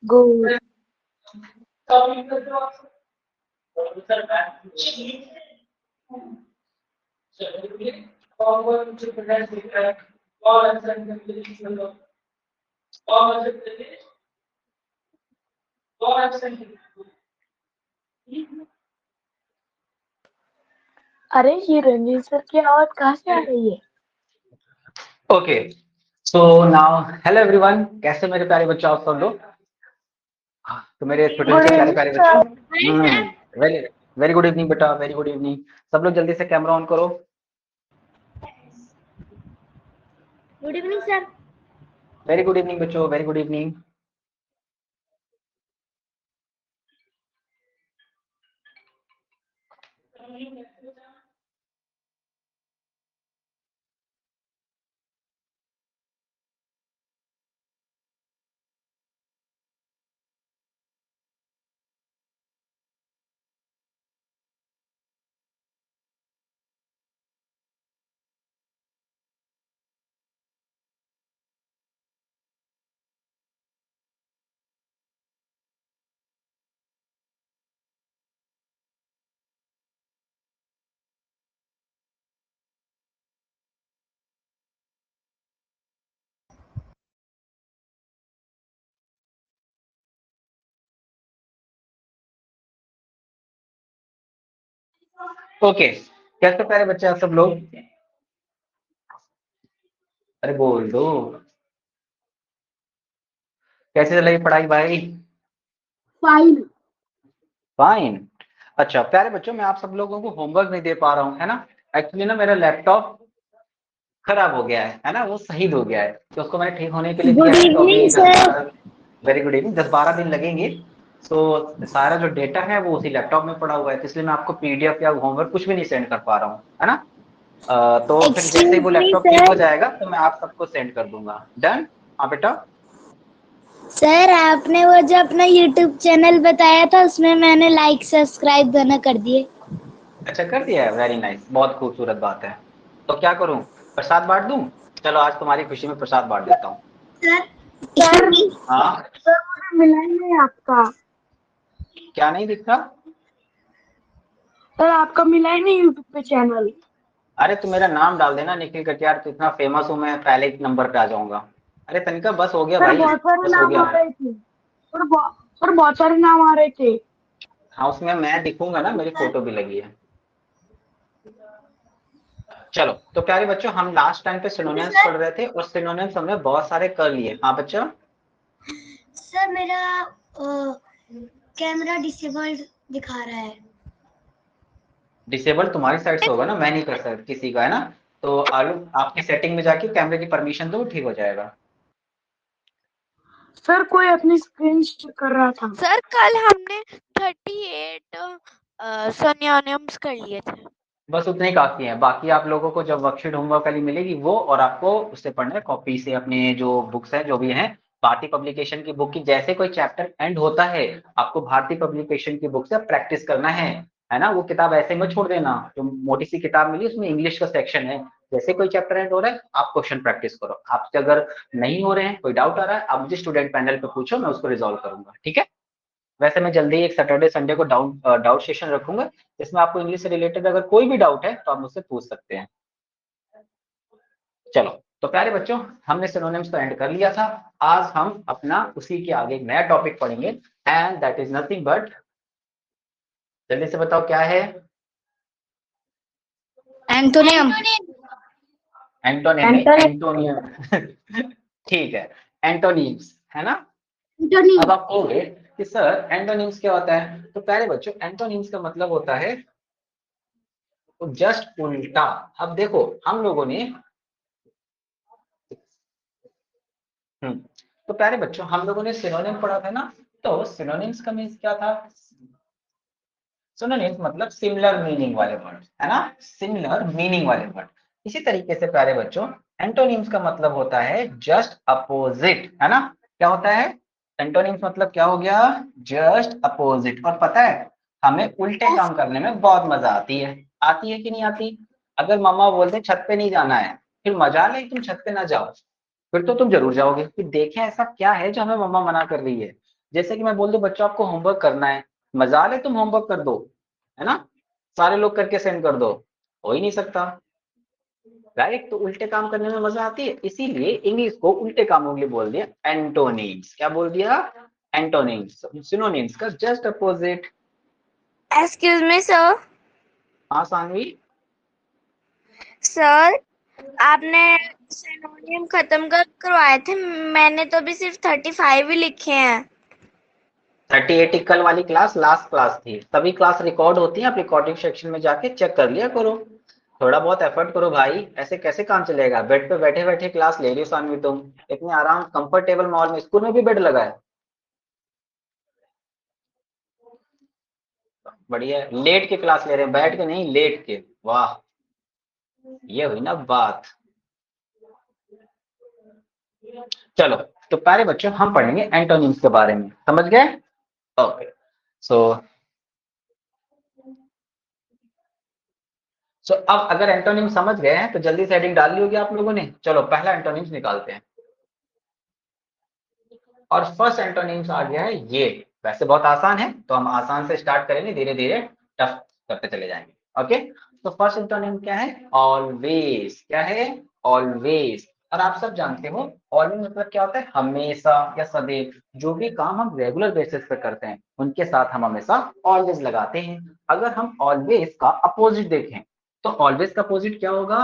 Good. अरे ये Ranjit sir की आवाज कहाँ से आ रही है? Okay, so now hello everyone, कैसे मेरे प्यारे बच्चों आप सब लोग? तो मेरे छोटे छोटे प्यारे प्यारे बच्चों, वेरी वेरी गुड इवनिंग बेटा, वेरी गुड इवनिंग। सब लोग जल्दी से कैमरा ऑन करो। Good evening sir. Very good evening बच्चों, वेरी गुड इवनिंग। ओके, कैसे प्यारे बच्चे आप सब लोग? अरे बोल दो, कैसे चल रही पढ़ाई भाई? फाइन। फाइन। अच्छा प्यारे बच्चों, मैं आप सब लोगों को होमवर्क नहीं दे पा रहा हूँ, है ना। एक्चुअली ना मेरा लैपटॉप खराब हो गया है ना, वो शहीद हो गया है, तो उसको मैंने ठीक होने के लिए दिया गुड है, तो अभी evening sir. Very good evening, 10-12 दिन लगेंगे। तो सारा जो डेटा है वो उसी लैपटॉप में पड़ा हुआ है, तो इसलिए मैं आपको पीडीएफ या होमवर्क कुछ भी नहीं सेंड कर पा रहा हूँ, है ना। तो फिर जैसे ही वो एक्सक्यूज मी लैपटॉप ठीक हो सर। जाएगा तो मैं आप सबको सेंड कर दूंगा। डन? हाँ बेटा। सर आपने वो जो अपना यूट्यूब चैनल बताया था उसमें मैंने लाइक सब्सक्राइब दोनों कर दिए। अच्छा कर दिया है, वेरी नाइस, बहुत खूबसूरत बात है। तो क्या करूँ, प्रसाद बांट दूं? चलो आज तुम्हारी खुशी में प्रसाद बांट देता हूँ। सर हाँ, सर मुझे मिला ही नहीं आपका। क्या नहीं दिख रहा? सर आपका मिला ही नहीं यूट्यूब पे चैनल। अरे तू मेरा नाम डाल देना निखिल कटियार, तो इतना फेमस हूँ मैं, पहले एक नंबर पे आ जाऊंगा। अरे तनिका बस हो गया सर भाई, बहुत सारे बस हो नाम गया। आ रहे थे। सर बहुत सारे नाम आ रहे थे। हाँ उसमें मैं दिखूंगा ना, मेरी फोटो भी लगी है। चलो तो प्यारे बच्चों, हम लास्ट टाइम पे सिनोनिम्स पढ़ रहे थे और सिनोनिम्स हमने बहुत सारे कर लिए। हाँ बच्चों। सर मेरा कैमरा डिसेबल्ड दिखा रहा है। डिसेबल तुम्हारी साइड से होगा ना, मैं नहीं कर सकता किसी का, है ना। तो आलू आपकी सेटिंग में जाके कैमरे की परमिशन दो, ठीक हो जाएगा। सर कोई अपनी स्क्रीन शेयर कर रहा था। सर कल हमने 38 सिनोनिम्स कर लिए थे। बस उतने ही काफी है, बाकी आप लोगों को जब वर्कशीट होमवर्क वाली मिलेगी वो, और आपको उससे पढ़ना है कॉपी से, अपने जो बुक्स है जो भी हैं, भारतीय पब्लिकेशन की बुक की, जैसे कोई चैप्टर एंड होता है आपको भारतीय पब्लिकेशन की बुक से प्रैक्टिस करना है ना। वो किताब ऐसे में छोड़ देना, जो मोटी सी किताब मिली उसमें इंग्लिश का सेक्शन है, जैसे कोई चैप्टर एंड हो रहा है आप क्वेश्चन प्रैक्टिस करो। आपसे अगर नहीं हो रहे हैं, कोई डाउट आ रहा है, आप मुझे स्टूडेंट पैनल पे पूछो, मैं उसको रिजॉल्व करूंगा, ठीक है। वैसे मैं जल्दी एक सैटरडे संडे को डाउट सेशन रखूंगा, जिसमें आपको इंग्लिश से रिलेटेड अगर कोई भी डाउट है तो आप मुझसे पूछ सकते हैं। चलो तो प्यारे बच्चों, हमने सिनोनिम्स तो एंड कर लिया था। आज हम अपना उसी के आगे एक नया टॉपिक पढ़ेंगे, and that is nothing but, जल्दी से बताओ क्या है? एंटोनियम। एंटोनिम नहीं, एंटोनियम। ठीक है, एंटोनिम्स है ना। अब आप कहोगे कि सर एंटोनिम्स क्या होता है, तो प्यारे बच्चों एंटोनिम्स का मतलब होता है तो जस्ट उल्टा। अब देखो हम लोगों ने तो प्यारे बच्चों हम लोगों ने सिनोनिम पढ़ा था ना, तो सिनोनिम्स का मीन्स क्या था? सिनोनिम्स मतलब सिमिलर मीनिंग वाले वर्ड, है ना, सिमिलर मीनिंग वाले वर्ड। इसी तरीके से प्यारे बच्चों एंटोनिम्स का मतलब होता है जस्ट अपोजिट, है ना। क्या होता है? एंटोनिम्स मतलब क्या हो गया? Just opposite. और पता है हमें उल्टे काम करने में बहुत मजा आती है कि नहीं आती? अगर मम्मा बोलते छत पे नहीं जाना है, फिर मजा ले तुम छत पे ना जाओ, फिर तो तुम जरूर जाओगे कि देखें ऐसा क्या है जो हमें मम्मा मना कर रही है। जैसे कि मैं बोल दूं बच्चों आपको होमवर्क करना है, मजाल है तुम होमवर्क कर दो, है ना, सारे लोग करके सेंड कर दो, हो ही नहीं सकता, राइट। तो उल्टे काम करने में मजा आती है, इसीलिए इंग्लिश को उल्टे कामों के लिए बोल दिया एंटोनिम्स। क्या बोल दिया? एंटोनिम्स। सिनोनिम्स का just opposite. Excuse me sir. हाँ सानवी। सर आपने सिनोनियम खत्म कब करवाए थे? मैंने तो अभी सिर्फ 35 ही लिखे हैं। 38 कल वाली क्लास लास्ट क्लास थी, सभी क्लास रिकॉर्ड होती है, आप रिकॉर्डिंग सेक्शन में जाके चेक कर लिया करो। थोड़ा बहुत एफर्ट करो भाई, ऐसे कैसे काम चलेगा? बेड पे बैठे बैठे क्लास ले रही हो सानवी तुम, इतने आराम कंफर्टेबल माहौल में, स्कूल में भी बेड लगा है, बढ़िया है। लेट के क्लास ले रहे हैं, बैठ के नहीं, लेट के, वाह, ये हुई ना बात। चलो, तो प्यारे बच्चों हम पढ़ेंगे एंटोनिम्स के बारे में, समझ गए? ओके, सो अब अगर एंटोनिम समझ गए हैं तो जल्दी से हेडिंग डाल ली होगी आप लोगों ने। चलो पहला एंटोनिम्स निकालते हैं, और फर्स्ट एंटोनिम्स आ गया है ये। वैसे बहुत आसान है तो हम आसान से स्टार्ट करेंगे, धीरे धीरे टफ करते चले जाएंगे। ओके, तो फर्स्ट एंटोनिम क्या है? ऑलवेज। क्या है? ऑलवेज। और आप सब जानते हो ऑलवेज मतलब क्या होता है? हमेशा या सदैव। जो भी काम हम रेगुलर बेसिस पे करते हैं उनके साथ हम हमेशा ऑलवेज लगाते हैं। अगर हम ऑलवेज का अपोजिट देखें तो ऑलवेज का अपोजिट क्या होगा?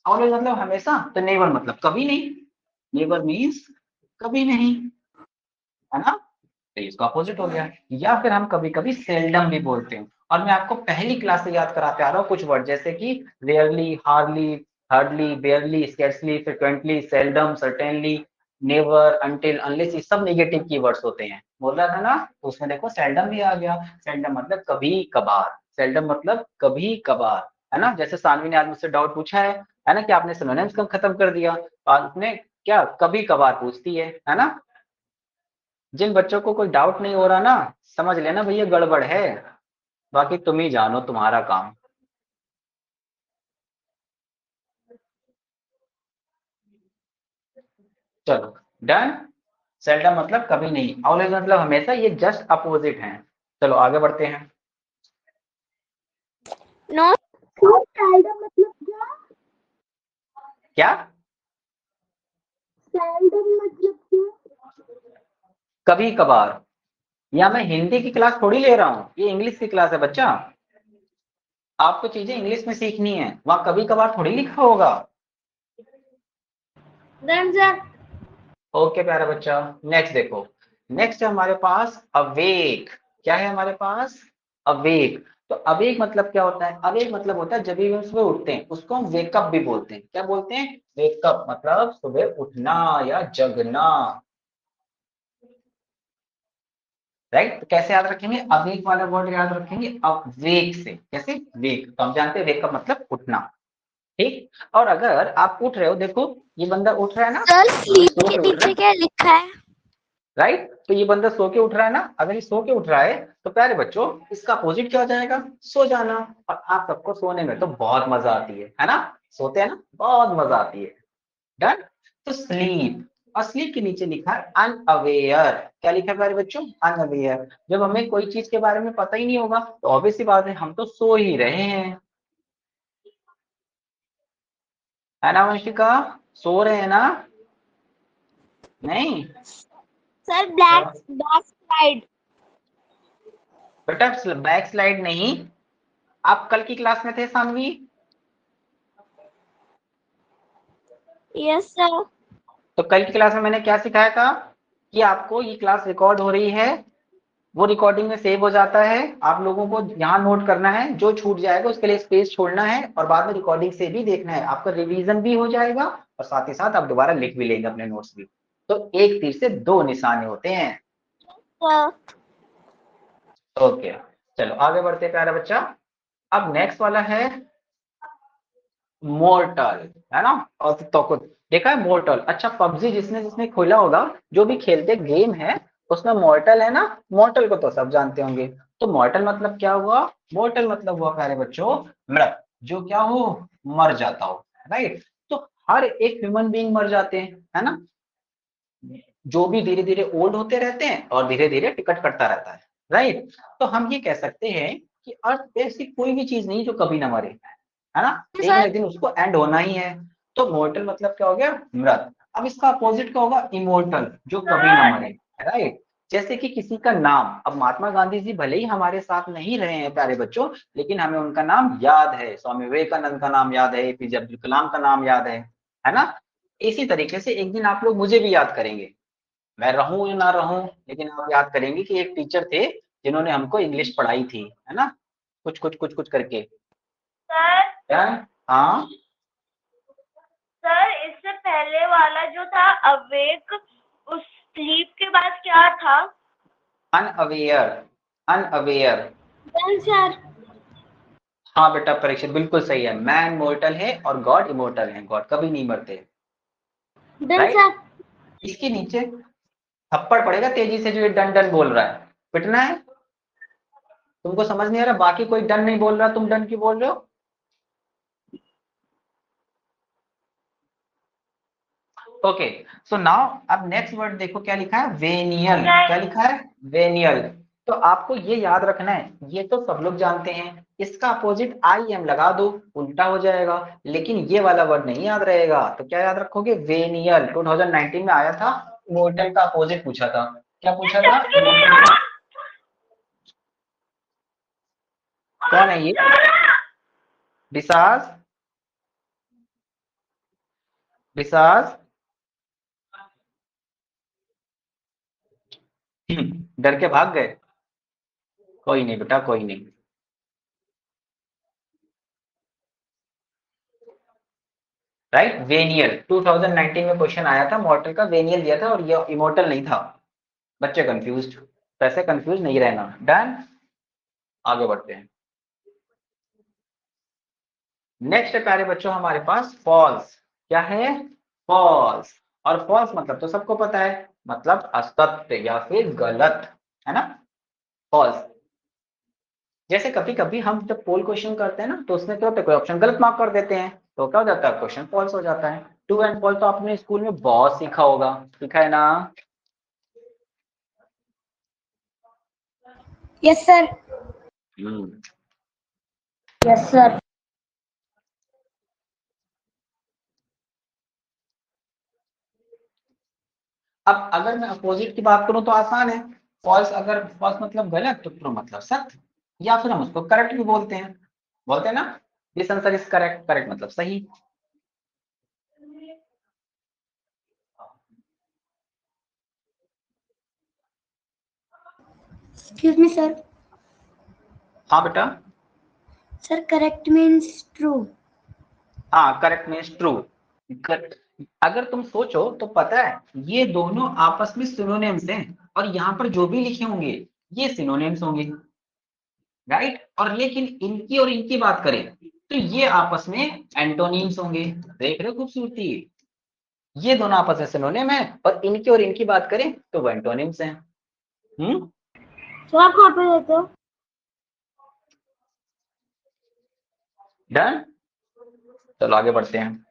ऑलवेज मतलब हमेशा, तो नेवर मतलब कभी नहीं। नेवर मीन्स कभी नहीं, है ना, तो इसका अपोजिट हो गया। या फिर हम कभी कभी सेल्डम भी बोलते हैं, और मैं आपको पहली क्लास से याद कराते आ रहा हूँ कुछ वर्ड, जैसे कि rarely, hardly, hardly, बेयरली, scarcely, frequently, seldom, certainly, never, until, unless, ये सब नेगेटिव कीवर्ड्स होते हैं, बोल रहा था ना। तो उसमें देखो सेल्डम भी आ गया। सेल्डम मतलब कभी कभार, सेल्डम मतलब कभी कभार, है ना। जैसे सानवी ने आज मुझसे डाउट पूछा है ना, कि आपने सिनोनिम्स कब खत्म कर दिया, तो आपने क्या कभी कभार पूछती है ना। जिन बच्चों को कोई डाउट नहीं हो रहा ना, समझ लेना भैया गड़बड़ है, बाकी तुम ही जानो तुम्हारा काम। चलो डन। सेल्डम मतलब कभी नहीं, ऑलवेज मतलब हमेशा, ये जस्ट अपोजिट हैं। चलो आगे बढ़ते हैं। नो सेल्डम मतलब क्या? क्या? सेल्डम मतलब क्या? कभी कभार। या मैं हिंदी की क्लास थोड़ी ले रहा हूँ, ये इंग्लिश की क्लास है बच्चा, आपको चीजें इंग्लिश में सीखनी है, वहां कभी कभार थोड़ी लिखा होगा। Done sir. ओके प्यारा बच्चा, नेक्स्ट देखो। नेक्स्ट है हमारे पास अवेक। क्या है हमारे पास? अवेक। तो अवेक मतलब क्या होता है? अवेक मतलब होता है जब भी हम सुबह उठते हैं उसको हम वेकअप भी बोलते हैं। क्या बोलते हैं? वेकअप मतलब सुबह उठना या जगना, राइट। तो कैसे याद रखेंगे? अवेक वाला वर्ड याद रखेंगे अवेक से। कैसे? वेक, तो हम जानते हैं वेकअप मतलब उठना, ठीक। और अगर आप उठ रहे हो, देखो ये बंदा उठ रहा है ना, सर ये स्लीप सो के के उठ रहा पीछे है, क्या लिखा है? राइट। तो ये बंदा सो के उठ रहा है ना, अगर ये सो के उठ रहा है तो प्यारे बच्चों इसका अपोजिट क्या हो जाएगा? सो जाना। और आप सबको सोने में तो बहुत मजा आती है ना, सोते हैं ना, बहुत मजा आती है। डन। तो स्लीप, और स्लीप के नीचे लिखा है अनअवेयर। क्या लिखा है प्यारे बच्चों? अनअवेयर। जब हमें कोई चीज के बारे में पता ही नहीं होगा तो ऑब्वियस सी बात है हम तो सो ही रहे हैं, है ना वंशिका, सो रहे हैं ना? नहीं सर ब्लैक बैक साइड। बेटा, बैक स्लाइड नहीं। आप कल की क्लास में थे सानवी? Yes sir. तो कल की क्लास में मैंने क्या सिखाया था? कि आपको ये क्लास रिकॉर्ड हो रही है, वो रिकॉर्डिंग में सेव हो जाता है, आप लोगों को यहाँ नोट करना है, जो छूट जाएगा उसके लिए स्पेस छोड़ना है, और बाद में रिकॉर्डिंग से भी देखना है, आपका रिवीजन भी हो जाएगा और साथ ही साथ आप दोबारा लिख भी लेंगे अपने नोट्स भी। तो एक तीर से दो निशाने होते हैं। सर ओके, चलो आगे बढ़ते हैं प्यारा बच्चा। अब नेक्स्ट वाला है मोर्टल, है ना। और तो कुछ देखा है मोर्टल? अच्छा, पबजी जिसने जिसने खोला होगा, जो भी खेलते गेम है उसमें मोर्टल है ना, मोर्टल को तो सब जानते होंगे। तो मोर्टल मतलब क्या हुआ? मोर्टल मतलब हुआ प्यारे बच्चों मृत, जो क्या हो, मर जाता हो, राइट। तो हर एक ह्यूमन बीइंग मर जाते हैं, है ना, जो भी धीरे धीरे ओल्ड होते रहते हैं और धीरे धीरे टिकट कटता रहता है, राइट। तो हम ये कह सकते हैं कि अर्थ पे ऐसी कोई भी चीज नहीं जो कभी ना मरे, है ना, एक ना सर एक दिन उसको एंड होना ही है। तो मोर्टल मतलब क्या हो गया, मृत। अब इसका अपोजिट क्या होगा, इमोर्टल, जो कभी ना मरे, राइट। जैसे कि किसी का नाम, अब महात्मा गांधी जी भले ही हमारे साथ नहीं रहे हैं प्यारे बच्चों, लेकिन हमें उनका नाम याद है, स्वामी विवेकानंद का नाम याद है, एपीजे अब्दुल कलाम का नाम याद है ना। इसी तरीके से एक दिन आप लोग मुझे भी याद करेंगे, मैं रहूं या ना रहूं, लेकिन आप याद करेंगे कि एक टीचर थे जिन्होंने हमको इंग्लिश पढ़ाई थी, है ना, कुछ कुछ कुछ कुछ करके। सर क्या, हाँ, सर इससे पहले वाला जो था अवेक, उस स्लीप के बाद क्या था? Unaware, unaware. Done sir. हाँ बेटा परीक्षित बिल्कुल सही है, मैन मोर्टल है और गॉड इमोर्टल है, गॉड कभी नहीं मरते, डन राइट। सर। इसके नीचे थप्पड़ पड़ेगा तेजी से जो ये डन डन बोल रहा है, पिटना है। तुमको समझ नहीं आ रहा, बाकी कोई डन नहीं बोल रहा, तुम डन क्यों बोल रहे हो। ओके, सो नाउ अब नेक्स्ट वर्ड देखो क्या लिखा है, वेनियल। क्या लिखा है, वेनियल। तो आपको ये याद रखना है, ये तो सब लोग जानते हैं, इसका अपोजिट आई एम लगा दो, उल्टा हो जाएगा, लेकिन ये वाला वर्ड नहीं याद रहेगा। तो क्या याद रखोगे, वेनियल। 2019 में आया था, इमोर्टल का अपोजिट पूछा था। क्या पूछा था, इमोर्टल का। कौन है ये, बिसास, बिसास। डर के भाग गए, कोई नहीं बेटा, कोई नहीं। राइट, वेनियल 2019 में क्वेश्चन आया था, मॉर्टल का वेनियल दिया था और ये इमोर्टल नहीं था। बच्चे कंफ्यूज्ड, वैसे कंफ्यूज नहीं रहना, डन। आगे बढ़ते हैं। नेक्स्ट है प्यारे बच्चों हमारे पास फॉल्स। क्या है, फॉल्स। और फॉल्स मतलब तो सबको पता है, मतलब असत्य या फिर गलत, है ना, फॉल्स। जैसे कभी कभी हम जब पोल क्वेश्चन करते हैं ना, तो उसमें क्या होता है, कोई ऑप्शन गलत मार्क कर देते हैं, तो क्या हो जाता है, क्वेश्चन फॉल्स हो जाता है। ट्रू एंड फॉल्स तो आपने स्कूल में बहुत सीखा होगा, सीखा है ना। Yes sir. Hmm. Yes sir. अब अगर मैं अपोजिट की बात करूं तो आसान है, फॉल्स, अगर फॉल्स मतलब गलत तो ट्रू मतलब सत्य, या फिर हम उसको करेक्ट भी बोलते हैं ना, this answer is correct, correct मतलब सही। Excuse me sir. हाँ बेटा, सर करेक्ट मीन्स ट्रू। हाँ करेक्ट मीन्स ट्रू। अगर तुम सोचो तो पता है ये दोनों आपस में सिनोनिम्स हैं, और यहाँ पर जो भी लिखे होंगे ये सिनोनिम्स होंगे, राइट। और लेकिन इनकी और इनकी बात करें तो ये आपस में एंटोनिम्स होंगे। देख रहे हो खूबसूरती, ये दोनों आपस में सिनोनिम है, और इनकी बात करें तो वो एंटोनिम्स हैं। सर आप कहाँ पे रहते हो? डन, चलो आगे बढ़ते हैं।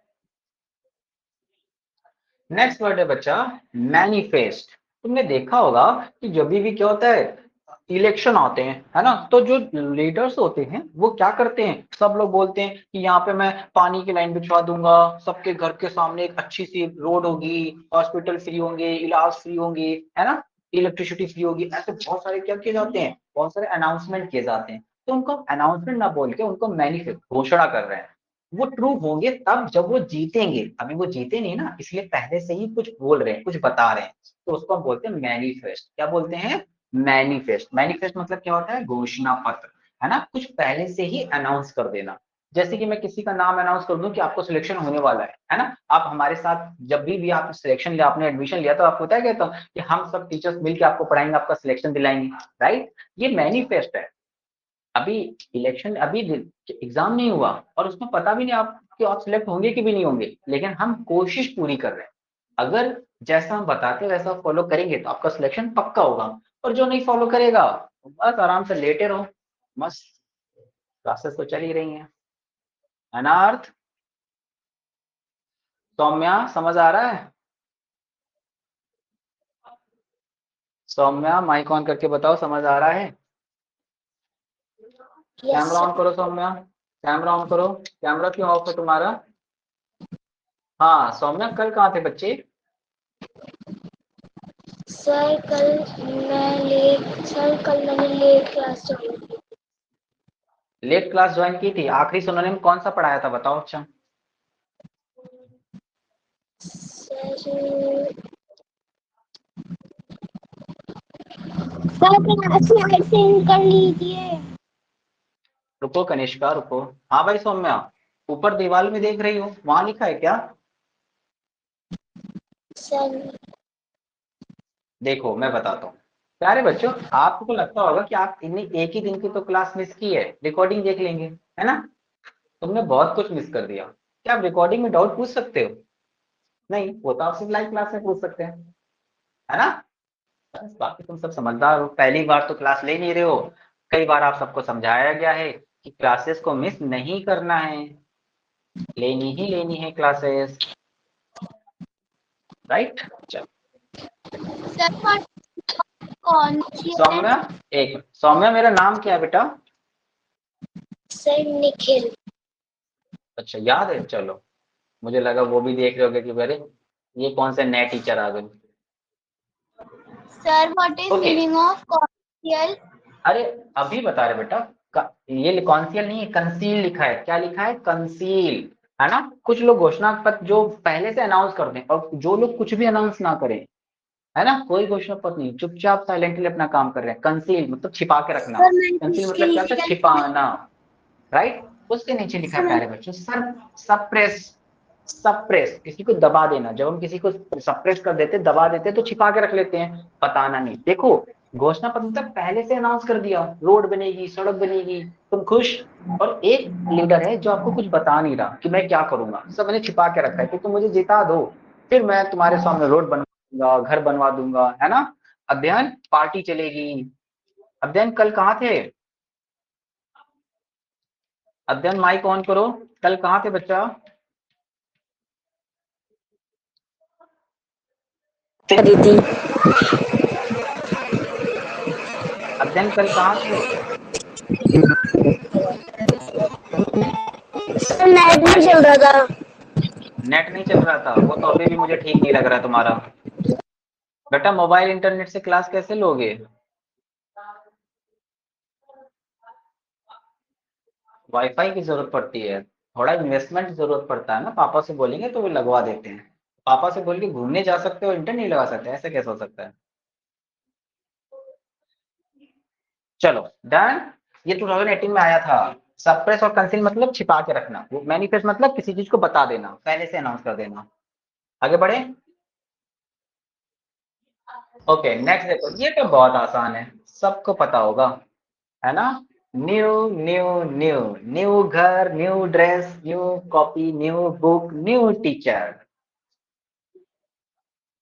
नेक्स्ट वर्ड है बच्चा, मैनिफेस्ट। तुमने देखा होगा कि जब भी क्या होता है, इलेक्शन आते हैं, है ना, तो जो लीडर्स होते हैं वो क्या करते हैं, सब लोग बोलते हैं कि यहाँ पे मैं पानी की लाइन बिछवा दूंगा, सबके घर के सामने एक अच्छी सी रोड होगी, हॉस्पिटल फ्री होंगे, इलाज फ्री होंगे, है ना, इलेक्ट्रिसिटी फ्री होगी। ऐसे बहुत सारे क्या किए जाते हैं, बहुत सारे अनाउंसमेंट किए जाते हैं। तो उनको अनाउंसमेंट ना बोल के उनको मैनिफेस्ट, घोषणा कर रहे हैं। वो ट्रू होंगे तब जब वो जीतेंगे, अभी वो जीते नहीं ना, इसलिए पहले से ही कुछ बोल रहे हैं, कुछ बता रहे हैं, तो उसको हम बोलते हैं मैनिफेस्ट। क्या बोलते हैं, मैनिफेस्ट। मैनिफेस्ट मतलब क्या होता है, घोषणा पत्र, है ना, कुछ पहले से ही अनाउंस कर देना। जैसे कि मैं किसी का नाम अनाउंस कर दूं कि आपको सिलेक्शन होने वाला है ना, आप हमारे साथ जब भी आप सिलेक्शन लिया, आपने एडमिशन लिया, तो आपको पता है कहता हूँ कि हम सब टीचर्स मिलकर आपको पढ़ाएंगे, आपका सिलेक्शन दिलाएंगे, राइट। ये मैनिफेस्ट है। अभी इलेक्शन, अभी एग्जाम नहीं हुआ और उसमें पता भी नहीं आप कि आप सिलेक्ट होंगे कि भी नहीं होंगे, लेकिन हम कोशिश पूरी कर रहे हैं। अगर जैसा हम बताते हैं वैसा फॉलो करेंगे तो आपका सिलेक्शन पक्का होगा, और जो नहीं फॉलो करेगा बस आराम से लेटे रहो, मस्त, क्लासेस तो चल ही रही हैं, अनार्थ। सौम्या समझ आ रहा है? सौम्या माइक ऑन करके बताओ, समझ आ रहा है? यस कैमरा ऑन करो सौम्या, कैमरा ऑन करो। कैमरा क्यों ऑफ है तुम्हारा? हाँ सौम्या, कल कहाँ थे बच्चे? सर। कल मैंने लेट क्लास ज्वाइन की। लेट क्लास ज्वाइन की थी? आखिरी से उन्होंने कौन सा पढ़ाया था बताओ। अच्छा सर क्लास में अटेंड कर लीजिए। रुको कनिष्का रुको। हाँ भाई सौम्या, ऊपर दीवार में देख रही हो, वहां लिखा है क्या? सर देखो मैं बताता हूँ। प्यारे बच्चों, आपको लगता होगा कि आप इन्हीं एक ही दिन की तो क्लास मिस की है, रिकॉर्डिंग देख लेंगे, है ना? तुमने बहुत कुछ मिस कर दिया। क्या आप रिकॉर्डिंग में डाउट पूछ सकते हो? नहीं, वो तो आप सिर्फ लाइव क्लास में पूछ सकते हैं, है ना? बस बाकी तुम सब समझदार हो, पहली बार तो क्लास ले नहीं रहे हो। कई बार आप सबको समझाया गया है कि क्लासेस को मिस नहीं करना है, लेनी ही लेनी है क्लासेस, राइट? चलो सर कौन सी है? सौम्या, एक सौम्या मेरा नाम क्या है बेटा? सर निखिल। अच्छा याद है, चलो। मुझे लगा वो भी देख रहे होगे कि अरे ये कौन से नए टीचर आ गए। Sir what is okay, meaning of conscious? अरे अभी बता रहे बेटा। ये कॉन्सियल नहीं है, कंसील लिखा है। क्या लिखा है? कंसील, है ना? कुछ लोग घोषणा पत्र जो पहले से अनाउंस कर दें, और जो लोग कुछ भी अनाउंस ना करें, है ना, कोई घोषणा पत्र नहीं, चुपचाप साइलेंटली अपना काम कर रहे हैं। कंसील मतलब छिपा के रखना। सर मैंने कंसील इसके मतलब क्या होता नीचे है? क्या लिखा है? छिपाना, राइट? उसके नीचे लिखा सर है प्यारे बच्चों, सर सप्रेस। सप्रेस किसी को दबा देना, जब हम किसी को सप्रेस कर देते, दबा देते तो छिपा के रख लेते हैं, बताना नहीं। देखो, घोषणा पत्र तक पहले से अनाउंस कर दिया, रोड बनेगी, सड़क बनेगी, तुम खुश। और एक लीडर है जो आपको कुछ बता नहीं रहा कि मैं क्या करूंगा, सब मैंने छिपा के रखा है कि तुम मुझे जिता दो, फिर मैं तुम्हारे सामने रोड बनवा दूंगा, घर बनवा दूंगा, है ना? अध्ययन पार्टी चलेगी। अध्ययन कल कहाँ थे? अध्ययन माइक ऑन करो, कल कहाँ थे बच्चा? दीदी। अध्ययन कल कहाँ थे? सर नेट नहीं अरे चल रहा था। नेट नहीं चल रहा था, वो तो अभी भी मुझे ठीक नहीं लग रहा तुम्हारा। बेटा मोबाइल इंटरनेट से क्लास कैसे लोगे? वाईफाई की जरूरत पड़ती है, थोड़ा इन्वेस्टमेंट जरूरत पड़ता है ना। पापा से बोलेंगे तो वो लगवा देते हैं। पापा से बोल के घूमने जा सकते हो, इंटरनेट नहीं लगा सकते, ऐसे कैसे हो सकता है? चलो डन। ये 2018 में आया था। सप्रेस और कंसील मतलब छिपा के रखना, वो मैनिफेस्ट मतलब किसी चीज को बता देना, पहले से अनाउंस कर देना। आगे बढ़े। ओके नेक्स्ट देखो, ये तो बहुत आसान है, सबको पता होगा, है ना? न्यू न्यू न्यू, न्यू घर, new dress, new copy, new book, new teacher,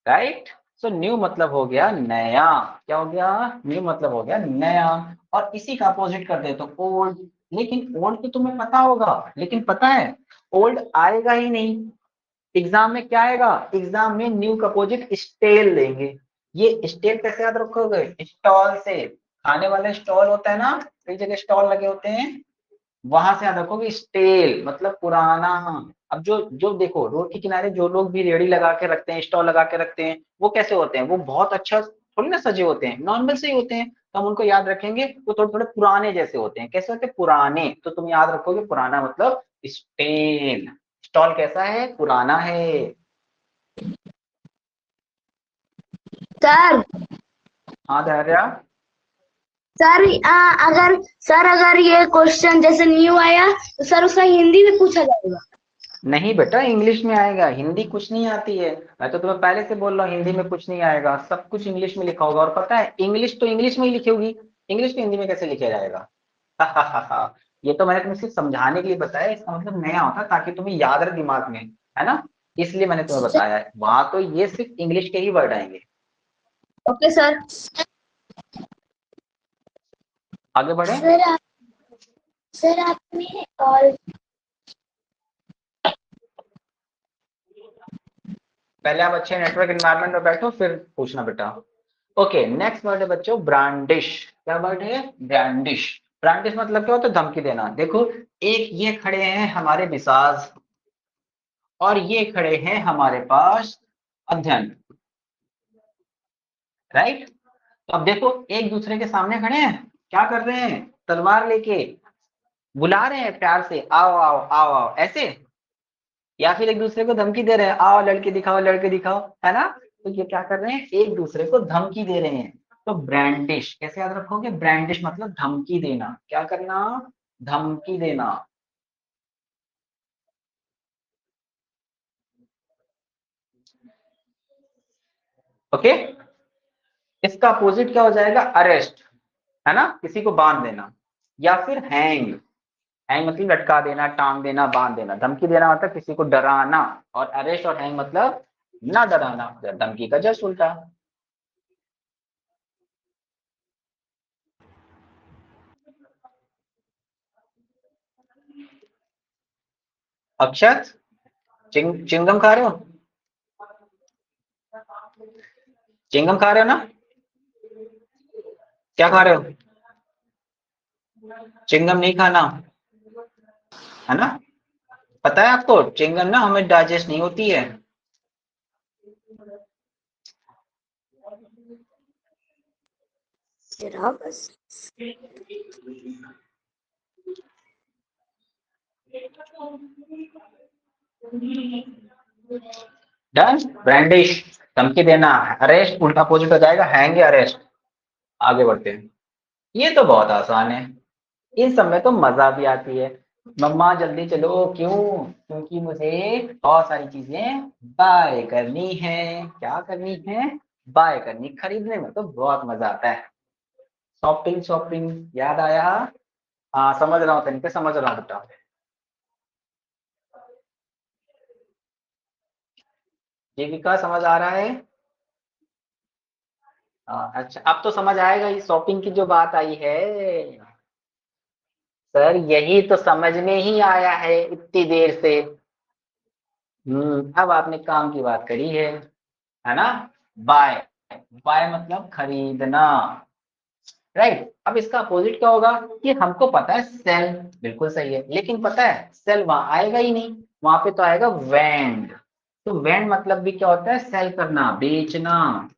right? So new मतलब हो गया नया। क्या हो गया? न्यू मतलब हो गया नया। और इसी का अपोजिट कर दे तो ओल्ड। लेकिन ओल्ड तो तुम्हें पता होगा, लेकिन पता है ओल्ड आएगा ही नहीं। एग्जाम में क्या आएगा? एग्जाम में न्यू का अपोजिट स्टेल लेंगे। ये स्टेल कैसे याद रखोगे? स्टॉल से, खाने वाले स्टॉल होता है ना, कई जगह स्टॉल लगे होते हैं, वहां से याद रखोगे स्टेल मतलब पुराना। अब जो जो देखो रोड के किनारे जो लोग भी रेड़ी लगा के रखते हैं, स्टॉल लगा के रखते हैं, वो कैसे होते हैं? वो बहुत अच्छा थोड़ी ना सजे होते हैं, नॉर्मल से ही होते हैं, तो हम उनको याद रखेंगे। वो थोड़े थोड़े पुराने जैसे होते हैं। कैसे होते हैं? पुराने। तो तुम याद रखोगे पुराना मतलब स्टेल। स्टॉल कैसा है? पुराना है। सर हाँ धैर्य। सर अगर सर अगर ये क्वेश्चन जैसे न्यू आया तो सर उसका हिंदी में पूछा जाएगा? नहीं बेटा, इंग्लिश में आएगा, हिंदी कुछ नहीं आती है। मैं तो तुम्हें पहले से बोल रहा हूँ, हिंदी में कुछ नहीं आएगा, सब कुछ इंग्लिश में लिखा होगा। और पता है इंग्लिश तो इंग्लिश में ही लिखी होगी, इंग्लिश को हिंदी में कैसे लिखा जाएगा? ये तो मैंने तुम्हें सिर्फ समझाने के लिए बताया, इसका मतलब नया होता है ताकि तुम्हें याद रहे दिमाग में, है ना? इसलिए मैंने तुम्हें बताया है, वहां तो ये सिर्फ इंग्लिश के ही वर्ड आएंगे। Okay sir. आगे बढ़े। सर आपने और पहले आप अच्छे नेटवर्क एनवायरनमेंट में बैठो फिर पूछना बेटा। ओके, नेक्स्ट वर्ड है बच्चों ब्रांडिश। क्या वर्ड है? ब्रांडिश। ब्रांडिश मतलब क्या होता है? धमकी देना। देखो, एक ये खड़े हैं हमारे मिसाज और ये खड़े हैं हमारे पास अध्ययन, राइट। तो अब देखो, एक दूसरे के सामने खड़े हैं, क्या कर रहे हैं? तलवार लेके बुला रहे हैं प्यार से, आओ आओ आओ आओ, ऐसे, या फिर एक दूसरे को धमकी दे रहे हैं, आओ लड़के दिखाओ लड़के दिखाओ, है ना। तो ये क्या कर रहे हैं? एक दूसरे को धमकी दे रहे हैं। तो ब्रांडिश कैसे याद रखोगे? ब्रांडिश मतलब धमकी देना। क्या करना? धमकी देना। ओके, इसका अपोजिट क्या हो जाएगा? अरेस्ट, है ना, किसी को बांध देना। या फिर हैंग। हैंग मतलब लटका देना, टांग देना, बांध देना। धमकी देना मतलब किसी को डराना, और अरेस्ट और हैंग मतलब ना डराना, धमकी का जस्ट उल्टा। अक्षत, चिंगम खा रहे हो? चिंगम खा रहे हो ना? क्या खा रहे हो? चिंगम नहीं खाना, है ना। पता है आपको, चिंगम ना हमें डाइजेस्ट नहीं होती है। डन। ब्रांडिश धमकी देना, अरेस्ट उल्टा अपोजिट हो जाएगा हैंग या अरेस्ट। आगे बढ़ते हैं। ये तो बहुत आसान है, इन सब में तो मजा भी आती है। मम्मा जल्दी चलो, क्यों? क्योंकि मुझे बहुत सारी चीजें बाय करनी है। क्या करनी है? बाय करनी। खरीदने में तो बहुत मजा आता है। शॉपिंग शॉपिंग याद आया। हाँ समझ रहा हूँ तनिके, समझ रहा हूँ बेटा। जीविका समझ आ रहा है? अच्छा, अब तो समझ आएगा। ये शॉपिंग की जो बात आई है, सर यही तो समझ में ही आया है इतनी देर से। अब आपने काम की बात करी है ना। बाय, बाय मतलब खरीदना, राइट। अब इसका अपोजिट क्या होगा? कि हमको पता है सेल, बिल्कुल सही है, लेकिन पता है सेल वहां आएगा ही नहीं, वहां पे तो आएगा वेंड। तो वेंड मतलब भी क्या होता है? सेल करना, बेचना,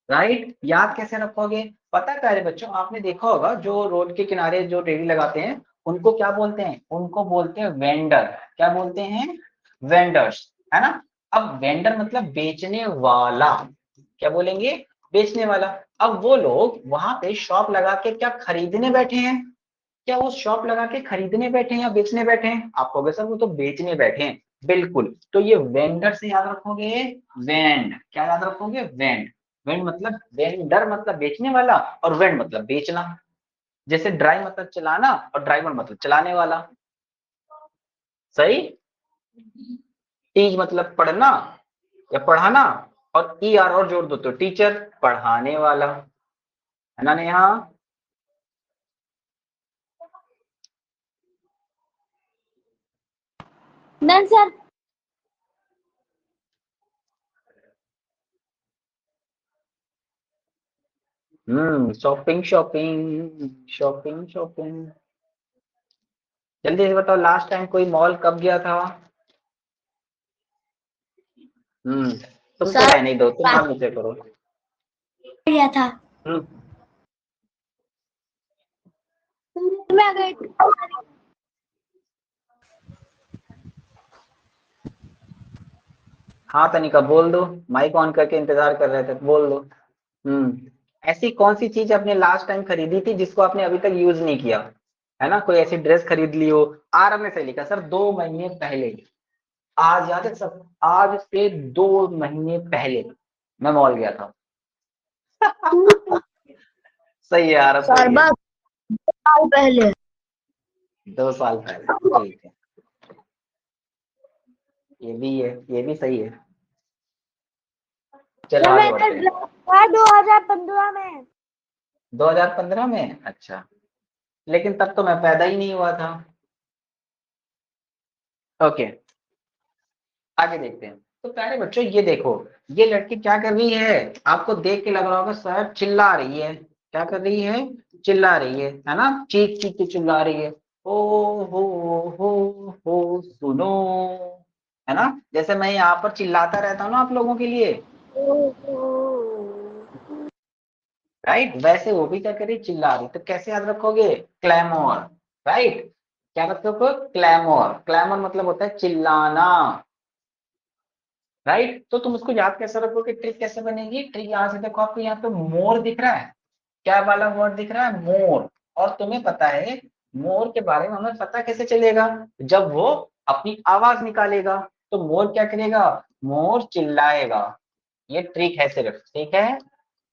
राइट। याद कैसे रखोगे? पता है प्यारे बच्चों, आपने देखा होगा जो रोड के किनारे जो रेडी लगाते हैं, उनको क्या बोलते हैं? उनको बोलते हैं वेंडर। क्या बोलते हैं? वेंडर्स, है ना। अब वेंडर मतलब बेचने वाला। क्या बोलेंगे? बेचने वाला। अब वो लोग वहां पे शॉप लगा के क्या खरीदने बैठे हैं? क्या वो शॉप लगा के खरीदने बैठे हैं या बेचने बैठे हैं? आप कहोगे सर वो तो बेचने बैठे हैं। बिल्कुल, तो ये वेंडर से याद रखोगे, वेंड। क्या याद रखोगे? वेंड। वेंड मतलब, वेंडर मतलब बेचने वाला, और वेंड मतलब बेचना। जैसे ड्राइव मतलब चलाना, और ड्राइवर मतलब चलाने वाला। सही। टीच मतलब पढ़ना या पढ़ाना, और ई आर और जोड़ दो तो टीचर, पढ़ाने वाला, है ना Neha. Done sir. Shopping shopping shopping shopping. जल्दी से बताओ, लास्ट टाइम कोई मॉल कब गया था? तुम तो सर रहने दो, तुम मत मुझे करो। गया था। हम्म, मैं आ गई। हाँ तनिका बोल दो, माइक ऑन करके इंतजार कर रहे थे, बोल दो। ऐसी कौन सी चीज आपने लास्ट टाइम खरीदी थी जिसको आपने अभी तक यूज नहीं किया? है ना, कोई ऐसी ड्रेस खरीद ली हो। आर में से लिखा सर 2 महीने पहले। आज याद है सब, आज से 2 महीने पहले मैं मॉल गया था। सही है यार, सर सही है। बस साल पहले। 2 साल पहले, ठीक है। ये भी है, ये भी सही है। चलो सर आगे मैंने बढ़ते हैं। ड्रेस था 2015 में। 2015 में? अच्छा, लेकिन तब तो मैं पैदा ही नहीं हुआ था। ओके, आगे देखते हैं। तो प्यारे बच्चों ये देखो, ये लड़की क्या कर रही है, आपको देख के लग रहा होगा सर चिल्ला रही है। क्या कर रही है? चिल्ला रही है ना, चीख चीख के चिल्ला रही है। ओ हो सुनो, है ना, जैसे मैं यहाँ पर चिल्लाता रहता हूँ ना आप लोगों के लिए, राइट, वैसे वो भी क्या कर रही, चिल्ला रही। तो कैसे याद रखोगे? क्लैमोर, राइट। क्या रखोगे? क्लैमोर। क्लैमोर मतलब होता है चिल्लाना, राइट। तो तुम उसको याद कैसे रखोगे, ट्रिक कैसे बनेगी? ट्रिक यहाँ से देखो, आपको यहाँ पे मोर दिख रहा है, क्या वाला वर्ड दिख रहा है? मोर। और तुम्हें पता है मोर के बारे में हमें पता कैसे चलेगा? जब वो अपनी आवाज निकालेगा। तो मोर क्या करेगा? मोर चिल्लाएगा। ये ट्रिक है सिर्फ, ठीक है।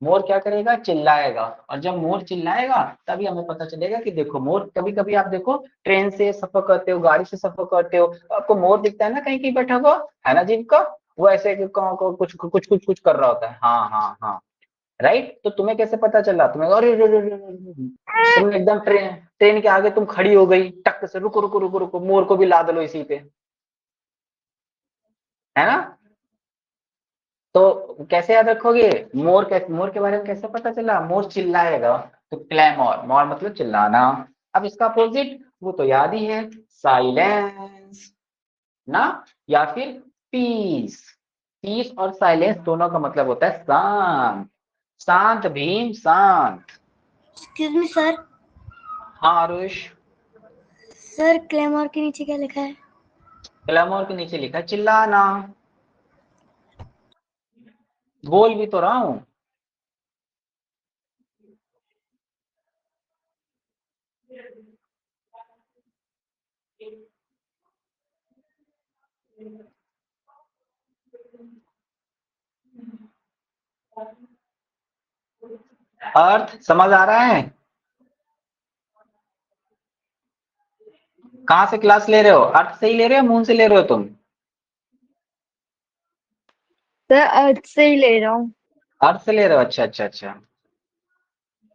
मोर क्या करेगा? चिल्लाएगा। और जब मोर चिल्लाएगा तभी हमें पता चलेगा कि देखो मोर, कभी कभी आप देखो ट्रेन से सफर करते हो, गाड़ी से सफर करते हो, तो आपको मोर दिखता है ना कहीं कहीं बैठा हुआ, है ना जीव का, वो ऐसे कुछ कुछ कुछ कुछ कर रहा होता है। हाँ हाँ हाँ, राइट। तो तुम्हें कैसे पता चला? तुम्हें अरे तुम एकदम ट्रेन ट्रेन के आगे तुम खड़ी हो गई टक से, रुको रुको रुको रुको, मोर को भी लाद लो इसी पे, है ना। तो कैसे याद रखोगे? मोर के बारे में कैसे पता चला? मोर चिल्लाएगा, तो क्लैमोर, मोर मतलब चिल्लाना। अब इसका अपोजिट वो तो याद ही है, साइलेंस ना, या फिर पीस। पीस और साइलेंस दोनों का मतलब होता है शांत। शांत भीम, शांत। Excuse me sir. हाँ आरुष। सर क्लेमोर के नीचे क्या लिखा है? क्लैमोर के नीचे लिखा है चिल्लाना। बोल भी तो रहा हूं। अर्थ समझ आ रहा है? कहाँ से क्लास ले रहे हो? अर्थ से ही ले रहे हो, मून से ले रहे हो तुम? सर अर्थ से ही ले रहा हूँ। अर्थ से ले रहे हो, अच्छा अच्छा अच्छा।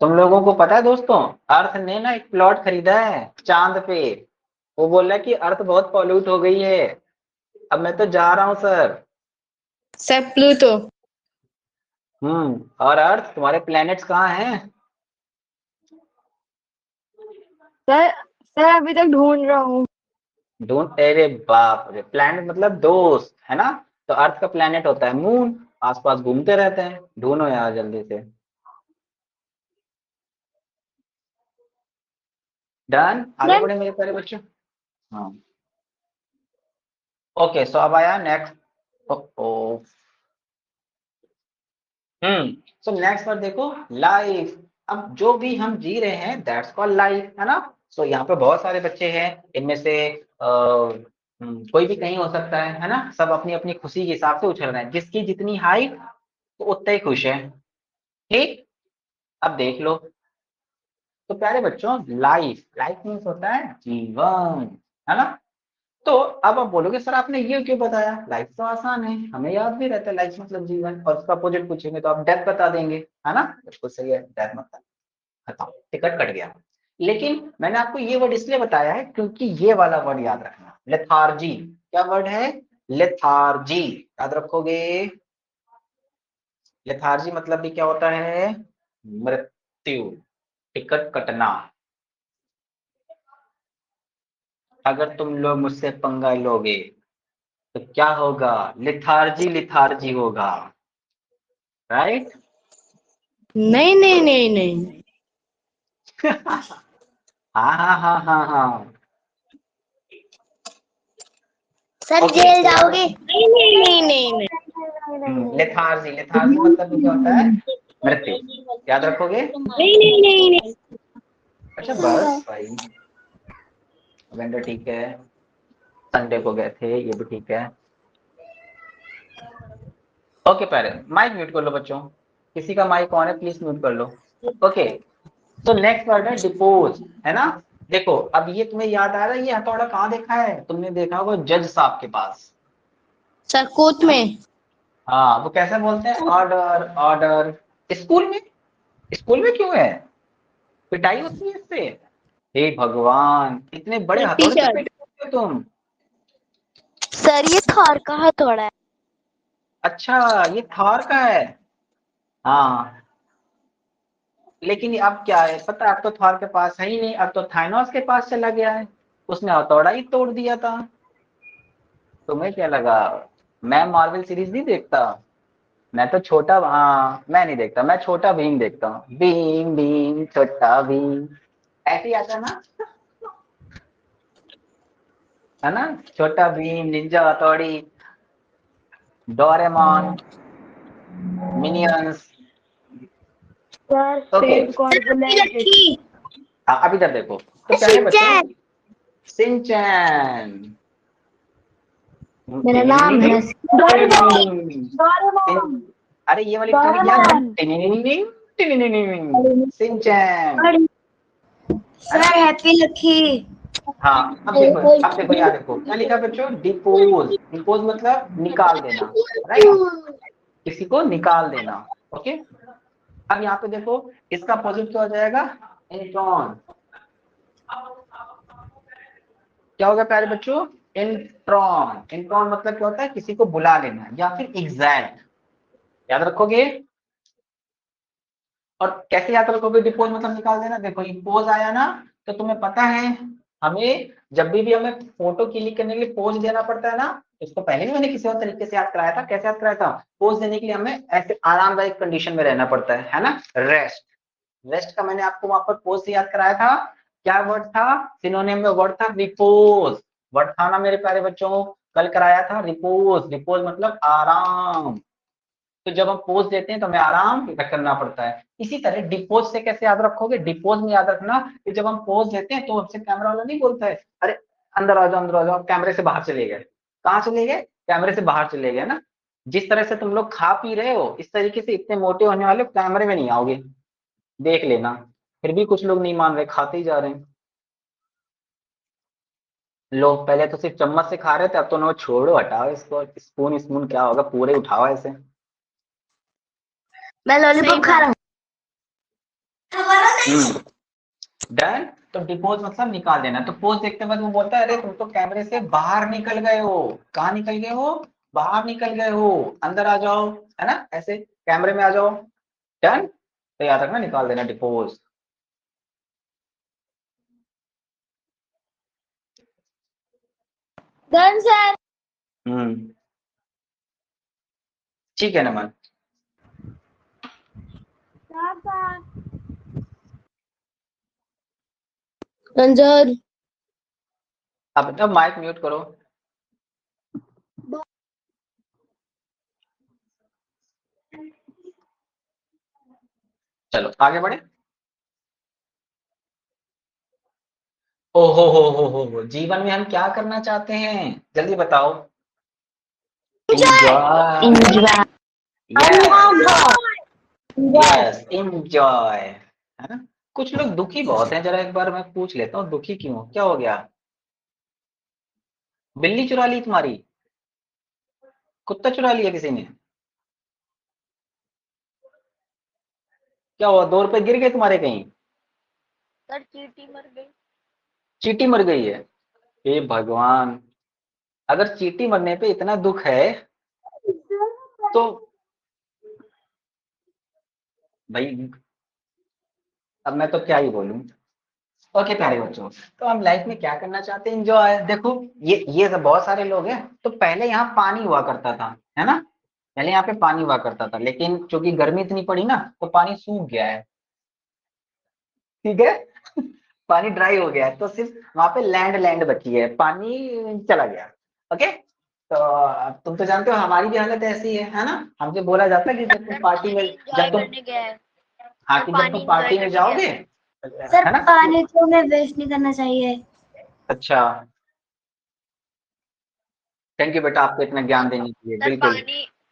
तुम लोगों को पता है दोस्तों, अर्थ ने ना एक प्लॉट खरीदा है चांद पे। वो बोल रहा है कि अर्थ बहुत पॉल्यूट हो गई है, अब मैं तो जा रहा हूँ सर। Sir Pluto. और अर्थ, तुम्हारे प्लैनेट्स कहाँ हैं? सर अभी तक ढूंढ रहा हूँ। ढूंढ, अरे बाप रे, प्लैनेट मतलब दोस्त, है ना। तो अर्थ का प्लैनेट होता है मून, आसपास घूमते रहते हैं। ढूंढो यार जल्दी से। डन, आगे बढ़े मेरे प्यारे बच्चों। हाँ, ओके, सो अब आया नेक्स्ट। ओ सो नेक्स्ट पर देखो, लाइफ। अब जो भी हम जी रहे हैं दैट्स कॉल्ड लाइफ, है ना। सो यहाँ पे बहुत सारे बच्चे हैं, इनमें से कोई भी कहीं हो सकता है ना। सब अपनी अपनी खुशी के हिसाब से उछल रहे हैं, जिसकी जितनी हाइट तो उतना ही खुश है, ठीक। अब देख लो, तो प्यारे बच्चों लाइफ, लाइफ मीन्स होता है जीवन, है ना। तो अब आप बोलोगे सर आपने ये क्यों बताया, लाइफ तो आसान है, हमें याद भी रहता है लाइफ मतलब जीवन, और उसका अपोजिट पूछेंगे तो आप डेथ बता देंगे, है ना। बिल्कुल सही है, डेथ मतलब खत्म, टिकट कट गया। लेकिन मैंने आपको ये वर्ड इसलिए बताया है क्योंकि ये वाला वर्ड याद रखना, लेथार्जी। क्या वर्ड है? लेथार्जी, याद रखोगे। लेथार्जी मतलब भी क्या होता है? मृत्यु, टिकट कटना। अगर तुम लोग मुझसे पंगा लोगे तो क्या होगा? लिथार्जी, लिथार्जी होगा, राइट। नहीं नहीं नहीं नहीं। हाँ हाँ हाँ हाँ हाँ। सर ओके, जेल तो याद जाओगे? नहीं नहीं नहीं नहीं नहीं। लेथार्जी, लेथार्जी मतलब भी क्या होता है? मृत्यु, याद रखोगे। नहीं नहीं नहीं नहीं। अच्छा बस भाई, वेंडर ठीक है, संडे को गए थे, ये भी ठीक है। ओके प्यारे, माइक म्यूट कर लो बच्चों, किसी का माइक ऑन है प्लीज म्यूट कर लो। ओके, तो नेक्स्ट वर्ड है डिपोज, है ना। देखो अब ये तुम्हें याद आ रहा है, ये हथौड़ा कहाँ देखा है तुमने? देखा होगा जज साहब के पास, सर कोर्ट है ना। में। हाँ, वो कैसे बोलते हैं? Order order. स्कूल में, स्कूल में क्यों है? पिटाई होती है इससे? हे भगवान, इतने बड़े हथौड़े से टीचर। पिटे होते हो तुम? सर ये थार का हथौड़ा है। अच्छा, ये थॉर का है। हाँ, लेकिन अब क्या है पता है, अब तो थॉर के पास है ही नहीं, अब तो थाइनोस के पास चला गया है। उसने हथौड़ा ही तोड़ दिया था। तुम्हें क्या लगा मैं मार्वल सीरीज नहीं देखता? मैं तो छोटा, हाँ मैं नहीं देखता, मैं छोटा भीम देखता हूँ। भीम भीम छोटा भीम, ऐसे ही आता है ना, है ना? छोटा भीम, निंजा हथौड़ी, Doraemon, minions. Sir okay, space corporate. अब इधर देखो तो प्यारे बच्चों, शिनचैन। सिंचैन। मेरा नाम है डोरेमोन। सिं- डोरेमोन। अरे ये वाली ट्रिक याद है? डोरेमोन। सिंचैन। है सर ना? Happy lucky. हाँ, अब देखो याद रखो क्या लिखा बच्चों, डिपोज। डिपोज मतलब निकाल देना, राइट? किसी को निकाल देना। ओके, अब यहाँ पे देखो इसका अपोजिट क्या हो जाएगा, इंट्रॉन। क्या होगा प्यारे बच्चों, इंट्रॉन। इंट्रॉन मतलब क्या होता है, किसी को बुला लेना या फिर एग्जैक्ट, याद रखोगे। और कैसे याद रखोगे डिपोज मतलब निकाल देना, देखो इम्पोज आया ना, तो तुम्हें पता है हमें जब भी हमें फोटो क्लिक करने के लिए पोज देना पड़ता है ना, इसको पहले भी मैंने किसी और तरीके से याद कराया था। कैसे याद कराया था, पोज देने के लिए हमें ऐसे आरामदायक कंडीशन में रहना पड़ता है ना, रेस्ट। रेस्ट का मैंने आपको वहां पर पोज से याद कराया था। क्या वर्ड था, सिनोनिम में वर्ड था रिपोज। वर्ड था ना मेरे प्यारे बच्चों, कल कराया था रिपोज। रिपोज मतलब आराम। तो जब हम पोज देते हैं तो हमें आराम करना पड़ता है। इसी तरह डिपोज से कैसे याद रखोगे, डिपोज में याद रखना कि जब हम पोज देते हैं तो हमसे कैमरा वाला नहीं बोलता है अरे अंदर आ जाओ, अंदर आ जाओ, कैमरे से बाहर चले गए। कहाँ चले गए, कैमरे से बाहर चले गए ना। जिस तरह से तुम लोग खा पी रहे हो इस तरीके से इतने मोटे होने वाले हो, कैमरे में नहीं आओगे, देख लेना। फिर भी कुछ लोग नहीं मान रहे, खाते ही जा रहे हैं। लोग पहले तो सिर्फ चम्मच से खा रहे थे, अब तो ना छोड़ो, हटाओ इसको, स्पून स्पून क्या होगा, पूरे उठाओ ऐसे। मैं लॉलीपॉप खा रहा हूँ। डन। तो डिपोज मतलब निकाल देना। तो पोज देखते बाद वो बोलता है अरे तुम तो कैमरे से बाहर निकल गए हो। कहाँ निकल गए हो, बाहर निकल गए हो, अंदर आ जाओ, है ना, ऐसे कैमरे में आ जाओ। डन, तो याद रखना निकाल देना डिपोज। Done sir. हम्म, ठीक है नमन। Done sir. अब माइक म्यूट करो। चलो आगे बढ़े। ओ हो, जीवन में हम क्या करना चाहते हैं, जल्दी बताओ। Enjoy. Enjoy. Yes, yes enjoy, है ना। कुछ लोग दुखी बहुत हैं, जरा एक बार मैं पूछ लेता हूँ दुखी क्यों, क्या हो गया? बिल्ली चुरा ली तुम्हारी, कुत्ता चुरा लिया किसी ने, क्या हुआ, 2 रुपए गिर गए तुम्हारे कहीं? सर चींटी मर गई। चींटी मर गई है? हे भगवान, अगर चींटी मरने पे इतना दुख है तो भाई अब मैं तो क्या ही बोलूं। ओके प्यारे बच्चों, तो हम लाइफ में क्या करना चाहते हैं, एंजॉय। देखो ये सब बहुत सारे लोग हैं। तो पहले यहाँ पानी हुआ करता था, है ना, पहले यहाँ पे पानी हुआ करता था, लेकिन चूंकि गर्मी इतनी पड़ी ना तो पानी सूख गया है, ठीक है। पानी ड्राई हो गया है, तो सिर्फ वहां पे लैंड लैंड बची है, पानी चला गया। ओके, तो अब तुम तो जानते हो हमारी भी हालत ऐसी है ना। हमसे बोला जाता है कि जब तुम सर पार्टी में, पानी इंजॉय जब तुम, करने गया है। हाँ सर कि जब पानी तुम इंजॉय पार्टी में करने गया जाओगे, है। सर है ना। पानी को हमें वेस्ट नहीं करना चाहिए। अच्छा, थैंक यू बेटा आपको इतना ज्ञान देने के लिए, बिल्कुल।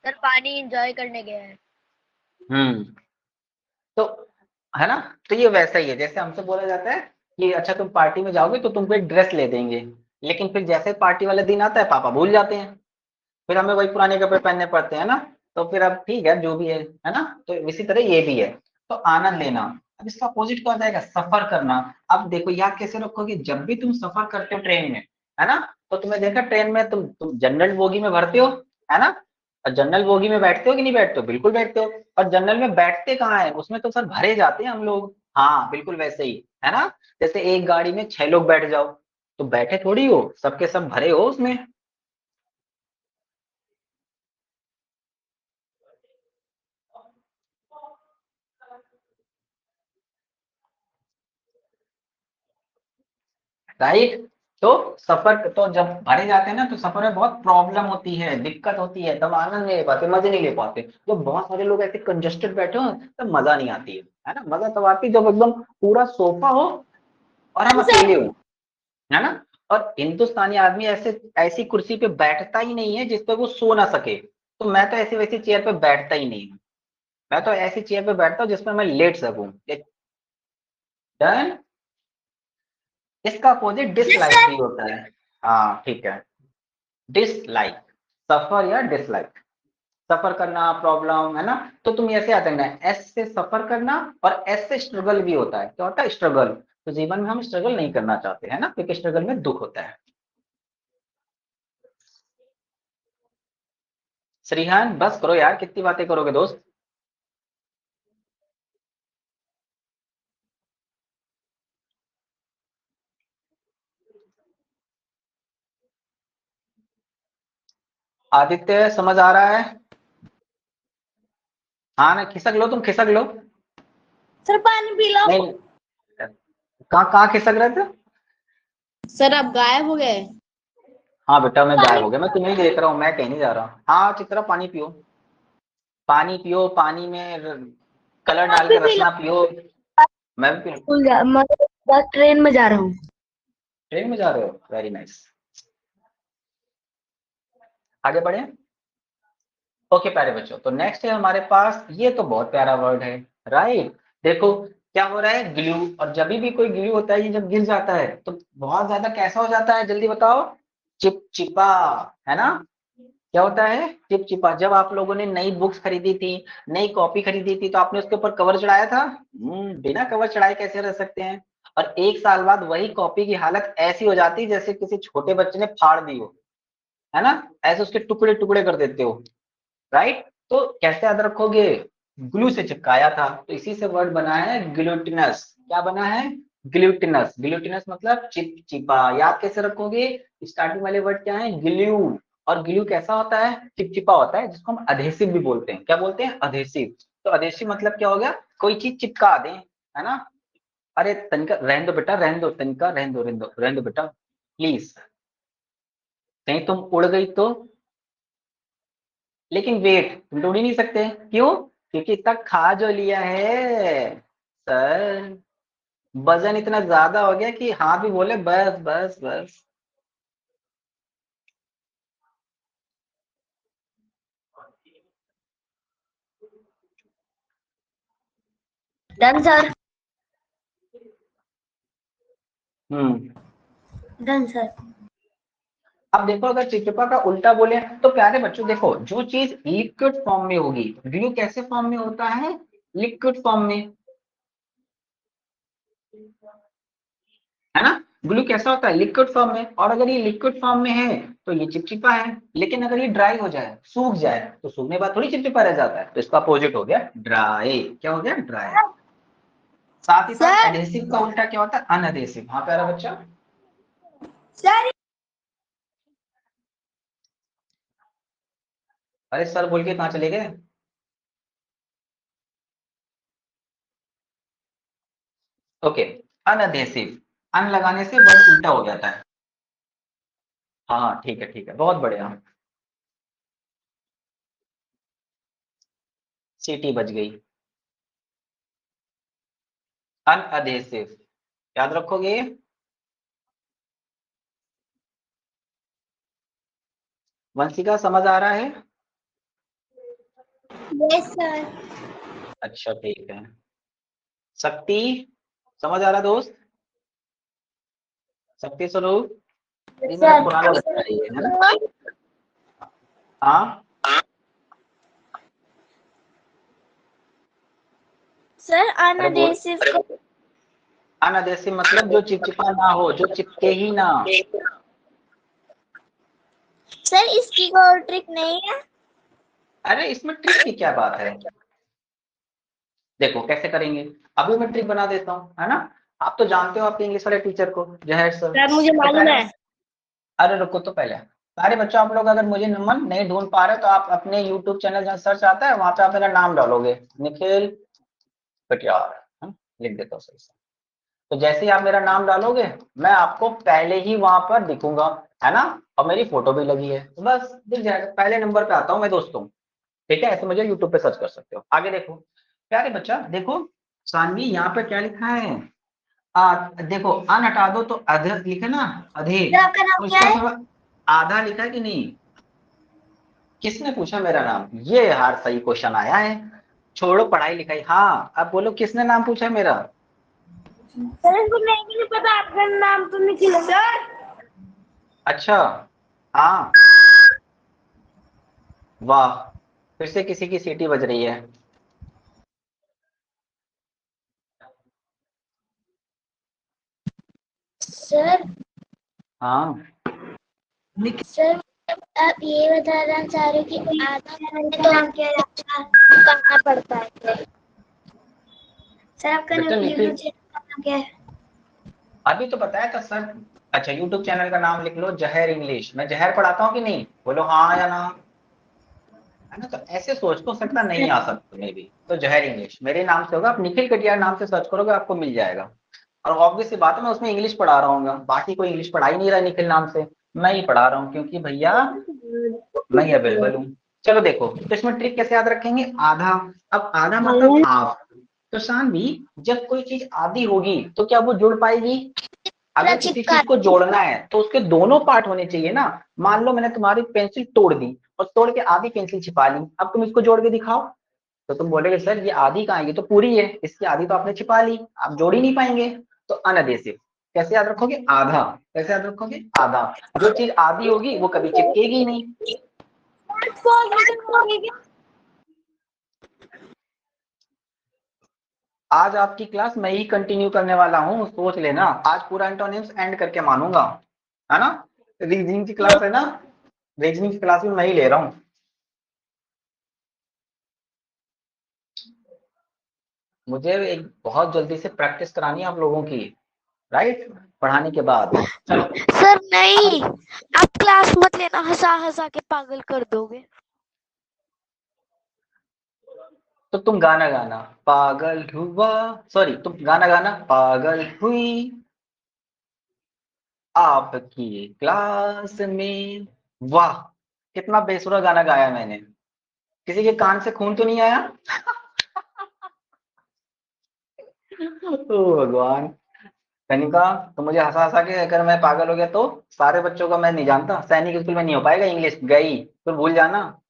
सर पानी इंजॉय करने गया है। हम्म, तो है ना, तो ये वैसा ही है जैसे हमसे बोला जाता है कि अच्छा तुम पार्टी में जाओगे तो तुमको एक ड्रेस ले देंगे, लेकिन फिर जैसे पार्टी वाला दिन आता है पापा भूल जाते हैं, फिर हमें वही पुराने कपड़े पहनने पड़ते हैं ना। तो फिर अब ठीक है जो भी है ना। तो इसी तरह ये भी है। तो आनंद लेना, अब इसका अपोजिट क्या हो जाएगा, सफर करना। अब देखो याद कैसे रखोगे, जब भी तुम सफर करते हो ट्रेन में, है ना, तो तुम्हें देखा ट्रेन में तुम जनरल बोगी में भरते हो, है ना, और जनरल बोगी में बैठते हो कि नहीं बैठते हो? बिल्कुल बैठते हो। और जनरल में बैठते कहाँ है? उसमें तो सर भरे जाते हैं हम लोग। हाँ बिल्कुल वैसे ही, है ना। जैसे एक गाड़ी में 6 लोग बैठ जाओ, तो बैठे थोड़ी हो, सबके सब भरे हो उसमें। राइट। तो सफर तो जब भरे जाते हैं ना, तो सफर में बहुत प्रॉब्लम होती है, दिक्कत होती है, तब आनंद नहीं ले पाते, मजे नहीं ले पाते। तो बहुत सारे लोग ऐसे कंजस्टेड बैठे हो, तब मजा नहीं आती है ना। मजा तब आती है जब एकदम पूरा सोफा हो और हम अकेले हो, है ना। और हिंदुस्तानी आदमी ऐसे ऐसी कुर्सी पे बैठता ही नहीं है जिस पे वो सो ना सके। तो मैं तो ऐसी वैसी चेयर पे बैठता ही नहीं हूँ। मैं तो ऐसी चेयर पे बैठता हूँ जिसमें मैं लेट सकूं। डन। इसका अपोजिट यस डिसलाइक सर। भी होता है। हाँ ठीक है। डिसलाइक, सफर या डिसलाइक। सफर करना प्रॉब्लम, है ना। तो तुम ऐसे आते हैं, एस से सफर करना और एस से स्ट्रगल भी होता है। क्या होता है? स्ट्रगल। तो जीवन में हम स्ट्रगल नहीं करना चाहते, है ना, क्योंकि स्ट्रगल में दुख होता है। श्रीहान बस करो यार, कितनी बातें करोगे दोस्त। आदित्य समझ आ रहा है? हाँ ना, खिसक लो, तुम खिसक लो। सर पानी पी लो। नहीं, कहाँ कहाँ खिसक रहे थे? सर आप गायब हो गए। हाँ बेटा मैं गायब पानी। हो गया, मैं तुम्हें ही देख रहा हूँ, मैं कहीं नहीं जा रहा। हाँ चित्रा पानी पियो, पानी पियो, पानी में कलर आप डाल भी के पी लो। रसना पियो। मैं भी पी। मैं बस ट्रेन में जा रहा हूँ। ट्रेन में जा रहे हो? Very nice. आगे बढ़े। ओके प्यारे बच्चों, तो नेक्स्ट है हमारे पास, ये तो बहुत प्यारा वर्ड है। राइट। देखो क्या हो रहा है, ग्लू। और जब भी कोई ग्लू होता है, ये जब गिर जाता है तो बहुत ज्यादा कैसा हो जाता है, जल्दी बताओ। चिपचिपा, है ना। क्या होता है? चिपचिपा। जब आप लोगों ने नई बुक्स खरीदी थी, नई कॉपी खरीदी थी, तो आपने उसके ऊपर कवर चढ़ाया था? बिना कवर चढ़ाए कैसे रह सकते हैं। और 1 साल बाद वही कॉपी की हालत ऐसी हो जाती है जैसे किसी छोटे बच्चे ने फाड़ दी हो, है ना। ऐसे उसके टुकड़े टुकड़े कर देते हो। राइट। तो कैसे याद रखोगे? ग्लू से चिपकाया था, तो इसी से वर्ड बना है ग्लूटिनस। क्या बना है? ग्लूटिनस। ग्लूटिनस मतलब चिपचिपा। याद कैसे रखोगे? स्टार्टिंग वाले वर्ड क्या है? ग्लू। और ग्लू कैसा होता है? चिपचिपा होता है, जिसको हम अधेसिव भी बोलते हैं। क्या बोलते हैं? अधेसिव। तो अधेसिव मतलब क्या हो गया? कोई चीज चिपका दें, है ना। अरे तनिका रहने दो बेटा, रहने दो, तनिका रहने दो, रहने दो, रहने दो बेटा प्लीज। कहीं तुम उड़ गई तो। लेकिन वेट, तुम तो उड़ ही नहीं सकते, क्यों? क्योंकि इतना खा जो लिया है सर, वजन इतना ज्यादा हो गया कि हाथ भी बोले बस बस बस। Done sir. Hmm. Done sir. अब देखो, अगर चिपचिपा का उल्टा बोले तो प्यारे बच्चों देखो, जो चीज लिक्विड फॉर्म में होगी, ग्लू कैसे फॉर्म में होता है? लिक्विड फॉर्म में, है ना। ग्लू कैसा होता है? लिक्विड फॉर्म में। और अगर ये लिक्विड फॉर्म में है तो ये चिपचिपा है। लेकिन अगर ये ड्राई हो जाए, सूख जाए, तो सूखने के बाद थोड़ी चिपचिपा रह जाता है। तो इसका अपोजिट हो गया ड्राई। क्या हो गया? ड्राई। साथ ही साथ सर। एडहेसिव का उल्टा क्या होता है? अनएडहेसिव। हाँ प्यारा बच्चा। सर। अरे सर बोल के कहाँ चले गए? ओके। अनएडहेसिव। अन लगाने से वर्ड उल्टा हो जाता है। हाँ ठीक है, ठीक है, बहुत बढ़िया। सीटी बज गई। अनएडहेसिव याद रखोगे। वंशिका समझ आ रहा है? Yes sir. अच्छा ठीक है। शक्ति समझ आ रहा दोस्त? शक्ति स्वरूप, ये मेरा सर। पुराना बच्चा है ये, है ना। हाँ। सर अरे बोल। अनअडेसिव को। अनएडहेसिव मतलब जो चिपचिपा ना हो, जो चिपके ही ना। सर इसकी कोई ट्रिक नहीं है। अरे इसमें ट्रिक की क्या बात है, देखो कैसे करेंगे। अभी मैं ट्रिक बना देता हूँ, है ना। आप तो जानते हो आपके इंग्लिश वाले टीचर को, जहर सर। सर मुझे तो मालूम पहले, है। अरे रुको तो पहले, सारे बच्चों आप लोग अगर मुझे नंबर नहीं ढूंढ पा रहे तो आप अपने यूट्यूब चैनल जहाँ सर्च आता है वहां पे आप मेरा नाम डालोगे, निखिल कटियार, लिख देता हूँ सही से। तो जैसे ही आप मेरा नाम डालोगे मैं आपको पहले ही वहां पर दिखूंगा, है ना। और मेरी फोटो भी लगी है, तो बस दिख जाएगा, पहले नंबर पे आता हूँ मैं दोस्तों। ठीक है, ऐसे मुझे यूट्यूब पे सर्च कर सकते हो। आगे देखो प्यारे बच्चा, देखो सानवी यहाँ पे क्या लिखा है, देखो अन हटा दो तो अध लिखा ना, अधे, सर आपका नाम तो क्या इसका है? थोड़ा आधा लिखा है कि नहीं। किसने पूछा मेरा नाम, ये यार सही क्वेश्चन आया है। छोड़ो पढ़ाई लिखाई, हाँ अब बोलो किसने नाम पूछा है मेरा। सर इसको नहीं पता, आपका नाम तो निखिल है सर। अच्छा, हाँ, वाह, फिर से किसी की सीटी बज रही है। सर हाँ, सर आप ये बताना चाह रहे हो कि आधा घंटे तो हमके अच्छा करना पड़ता है। सर आपका बेटा यूट्यूब निखिल, चैनल का नाम क्या है? अभी तो बताया था सर। अच्छा यूट्यूब चैनल का नाम लिख लो, जहर इंग्लिश। मैं जहर पढ़ाता हूँ कि नहीं, बोलो हाँ या ना, है ना। तो ऐसे सोच को सकता नहीं आ सकता मे भी, तो जहर इंग्लिश मेरे नाम से होगा। आप निखिल कटियार नाम से सर्च करोगे आपको मिल जाएगा। और ऑब्वियस सी बात है मैं उसमें इंग्लिश पढ़ा रहा हूँ, बाकी कोई इंग्लिश पढ़ा ही नहीं रहा निखिल नाम से, मैं ही पढ़ा रहा हूँ क्योंकि भैया मैं ही अवेलेबल हूँ। चलो देखो, तो इसमें ट्रिक कैसे याद रखेंगे, आधा। अब आधा मतलब हाफ। तो शानवी, जब कोई चीज आधी होगी तो क्या वो जुड़ पाएगी। पूरा अगर किसी चिपका। चीज को जोड़ना है तो उसके दोनों पार्ट होने चाहिए ना। मान लो मैंने तुम्हारी पेंसिल तोड़ दी और तोड़ के आधी पेंसिल छिपा ली, अब तुम इसको जोड़ के दिखाओ, तो तुम बोलोगे सर ये आधी कहाँ है, ये तो पूरी है, इसकी आधी तो आपने छिपा ली, आप जोड़ ही नहीं पाएंगे। तो अनअधेसिव कैसे याद रखोगे, आधा। कैसे याद रखोगे, आधा। जो चीज आधी होगी वो कभी चिपकेगी ही नहीं। आज आपकी क्लास मैं ही कंटिन्यू करने वाला हूँ, सोच लेना, आज पूरा एंटोनिम्स एंड करके मानूंगा, है ना। रीजनिंग की क्लास है ना, रीजनिंग की क्लास भी मैं ही ले रहा हूँ। मुझे एक बहुत जल्दी से प्रैक्टिस करानी है आप लोगों की, राइट, पढ़ाने के बाद। चलो सर नहीं, अब, आप क्लास मत लेना, हंसा हंसा के पागल कर दोगे। तो तुम गाना गाना, पागल हुआ, सॉरी तुम गाना गाना, पागल हुई आपकी क्लास में। वाह, कितना बेसुरा गाना गाया मैंने, किसी के कान से खून तो नहीं आया। ओ भगवान। कनिका, तो मुझे हंसा हंसा के अगर मैं पागल हो गया तो सारे बच्चों का मैं नहीं जानता, सैनिक स्कूल में नहीं हो पाएगा, इंग्लिश गई तो भूल जाना,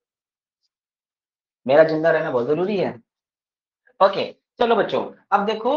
मेरा जिंदा रहना बहुत जरूरी है। ओके, चलो बच्चों, अब देखो,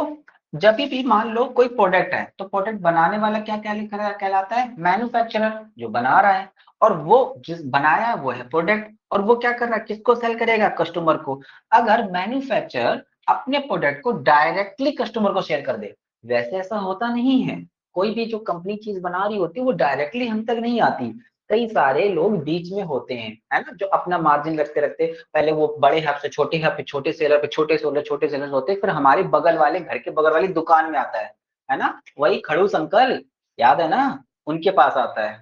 जब भी मान लो कोई प्रोडक्ट है तो प्रोडक्ट बनाने वाला क्या क्या कहलाता है, मैन्युफैक्चरर, जो बना रहा है। और वो जिस बनाया है वो है प्रोडक्ट, और वो क्या कर रहा है, किसको सेल करेगा, कस्टमर को। अगर मैन्युफैक्चरर अपने प्रोडक्ट को डायरेक्टली कस्टमर को शेयर कर दे, वैसे ऐसा होता नहीं है। कोई भी जो कंपनी चीज बना रही होती है वो डायरेक्टली हम तक नहीं आती, कई सारे लोग बीच में होते हैं, है ना, जो अपना मार्जिन रखते रखते पहले वो बड़े हब से छोटे हब पे, छोटे सेलर पे छोटे सेलर होते, फिर हमारे बगल वाले घर के बगल वाली दुकान में आता है ना, वही खड़ूस अंकल, याद है ना, उनके पास आता है।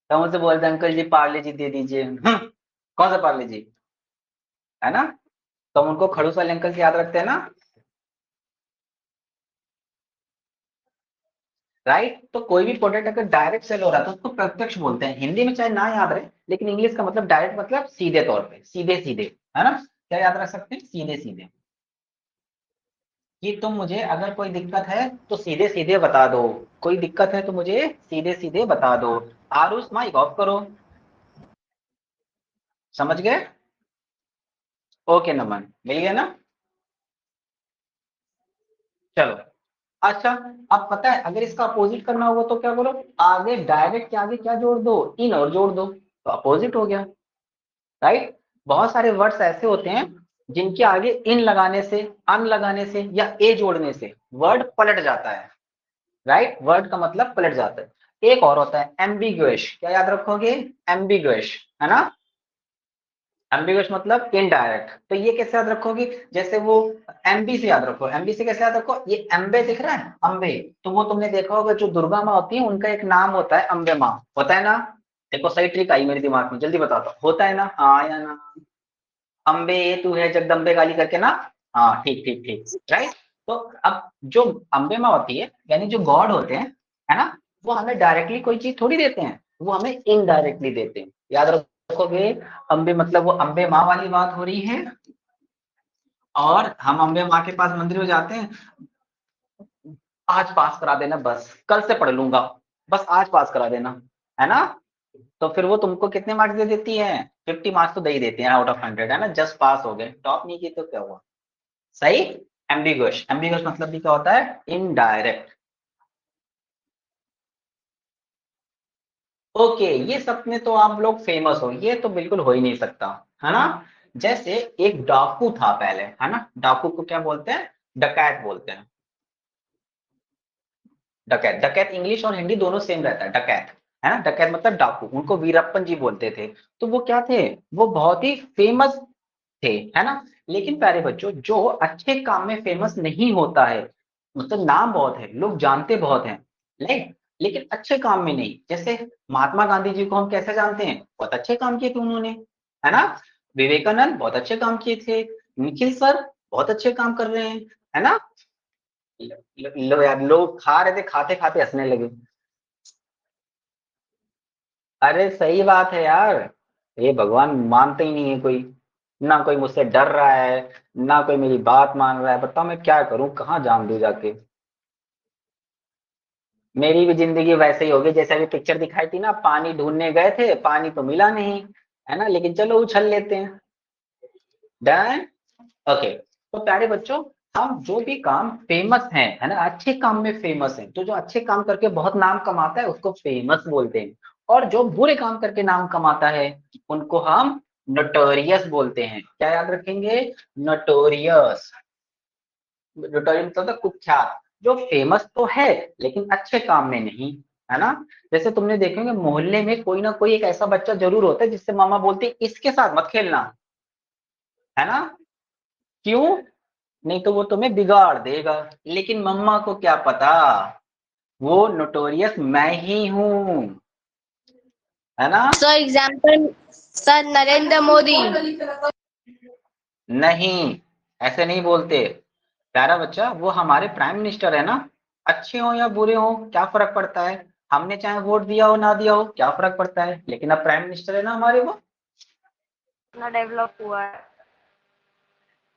तो हम उनसे बोलते हैं अंकल जी पार्ले जी दे दीजिए, कौन सा पार्ले जी, है ना। तो हम उनको खड़ूस वाले अंकल से याद रखते हैं ना, राइट। तो कोई भी प्रोडक्ट अगर डायरेक्ट सेल हो रहा है तो उसको प्रत्यक्ष बोलते हैं, हिंदी में चाहे ना याद रहे लेकिन इंग्लिश का मतलब डायरेक्ट मतलब सीधे तौर पे, सीधे सीधे, है ना। क्या याद रख सकते हैं, सीधे सीधे। कि तुम मुझे अगर कोई दिक्कत है तो सीधे सीधे बता दो, कोई दिक्कत है तो मुझे सीधे सीधे बता दो। आरुष माइक ऑफ करो, समझ गए। ओके नमन, मिल गया ना। चलो, अच्छा, अब पता है अगर इसका अपोजिट करना होगा तो क्या करो, आगे डायरेक्ट के आगे क्या जोड़ दो, इन और जोड़ दो, तो अपोजिट हो गया, राइट। बहुत सारे वर्ड्स ऐसे होते हैं जिनके आगे इन लगाने से, अन लगाने से या ए जोड़ने से वर्ड पलट जाता है, राइट, वर्ड का मतलब पलट जाता है। एक और होता है एम्बिग्युइश, क्या याद रखोगे, एम्बिग्युइश, है ना। एम्बिगुअस मतलब इनडायरेक्ट। तो ये कैसे याद रखोगे, जैसे वो एमबी से याद रखो। एमबी से कैसे याद रखो, ये अम्बे दिख रहा है, अम्बे, तो वो तुमने देखा होगा जो दुर्गा माँ होती है उनका एक नाम होता है अम्बे माँ, होता है ना। देखो सही ट्रिक आई मेरे दिमाग में, जल्दी बताता हूँ, होता है ना, हाँ या ना। अम्बे तू है जगदम्बे काली करके ना, हाँ ठीक ठीक ठीक, राइट। तो अब जो अम्बे माँ होती है, यानी जो गॉड होते हैं, है ना, वो हमें डायरेक्टली कोई चीज थोड़ी देते हैं, वो हमें इनडायरेक्टली देते हैं, याद रखोगे। अम्बे मतलब वो अम्बे माँ वाली बात हो रही है। और हम अम्बे माँ के पास मंदिर में जाते हैं, आज पास करा देना, बस कल से पढ़ लूंगा, बस आज पास करा देना, है ना। तो फिर वो तुमको कितने मार्क्स दे देती है, 50 मार्क्स तो दे ही देते हैं आउट ऑफ 100, है ना, जस्ट पास हो गए, टॉप नहीं की तो क्या हुआ, सही। एम्बिगुअस, एम्बिगुअस मतलब भी क्या होता है, इनडायरेक्ट। ओके, ये सब में तो आप लोग फेमस हो, ये तो बिल्कुल हो ही नहीं सकता, है ना। जैसे एक डाकू था पहले, है ना, डाकू को क्या बोलते हैं, डकैत बोलते हैं। डकैत, डकैत इंग्लिश और हिंदी दोनों सेम रहता है, डकैत, है ना, डकैत मतलब डाकू, उनको वीरप्पन जी बोलते थे। तो वो क्या थे, वो बहुत ही फेमस थे, है ना। लेकिन प्यारे बच्चों, जो अच्छे काम में फेमस नहीं होता है, मतलब नाम बहुत है, लोग जानते बहुत हैं, लेकिन अच्छे काम में नहीं। जैसे महात्मा गांधी जी को हम कैसे जानते हैं, बहुत अच्छे काम किए थे उन्होंने, है ना। विवेकानंद बहुत अच्छे काम किए थे। निखिल सर बहुत अच्छे काम कर रहे हैं, है ना। लो यार, लोग खा रहे थे, खाते खाते हंसने लगे। अरे सही बात है यार, ये भगवान मानते ही नहीं है कोई, ना कोई मुझसे डर रहा है, ना कोई मेरी बात मान रहा है, बताओ मैं क्या करूं, कहाँ जान दूं जाके। मेरी भी जिंदगी वैसे ही होगी, जैसे अभी पिक्चर दिखाई थी ना, पानी ढूंढने गए थे, पानी तो मिला नहीं, है ना, लेकिन चलो उछल लेते हैं। डन। ओके, तो प्यारे बच्चों, हम जो भी काम फेमस हैं, है ना, अच्छे काम में फेमस हैं, तो जो अच्छे काम करके बहुत नाम कमाता है उसको फेमस बोलते हैं। और जो बुरे काम करके नाम कमाता है उनको हम नोटोरियस बोलते हैं। क्या याद रखेंगे, नोटोरियस। नोटोरियस मतलब होता है कुख्यात, जो फेमस तो है लेकिन अच्छे काम में नहीं, है ना। जैसे तुमने देखेंगे मोहल्ले में कोई ना कोई एक ऐसा बच्चा जरूर होता है जिससे मामा बोलते हैं इसके साथ मत खेलना, है ना। क्यों, नहीं तो वो तुम्हें बिगाड़ देगा। लेकिन मम्मा को क्या पता, वो नोटोरियस मैं ही हूं, है ना। Sir example, sir Narendra Modi. नहीं, ऐसे नहीं बोलते प्यारा बच्चा, वो हमारे प्राइम मिनिस्टर है ना। अच्छे हो या बुरे हो क्या फर्क पड़ता है, हमने चाहे वोट दिया हो ना दिया हो क्या फर्क पड़ता है, लेकिन अब प्राइम मिनिस्टर है ना हमारे वो। इतना डेवलप हुआ है।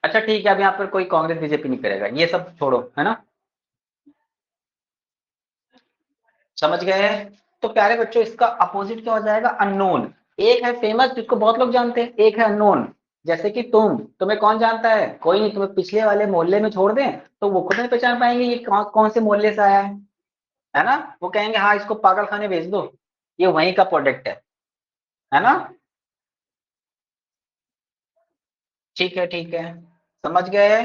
अच्छा ठीक है, अब यहाँ पर कोई कांग्रेस बीजेपी नहीं करेगा, ये सब छोड़ो, है ना, समझ गए। तो प्यारे बच्चों, इसका अपोजिट क्या हो जाएगा, अननोन। एक है फेमस जिसको बहुत लोग जानते हैं, एक है अननोन। जैसे कि तुम्हें कौन जानता है, कोई नहीं, तुम्हें पिछले वाले मोहल्ले में छोड़ दें तो वो खुद नहीं पहचान पाएंगे ये कौन से मोहल्ले से आया है ना। वो कहेंगे हाँ इसको पागल खाने भेज दो, ये वहीं का प्रोडक्ट है ना। ठीक है, समझ गए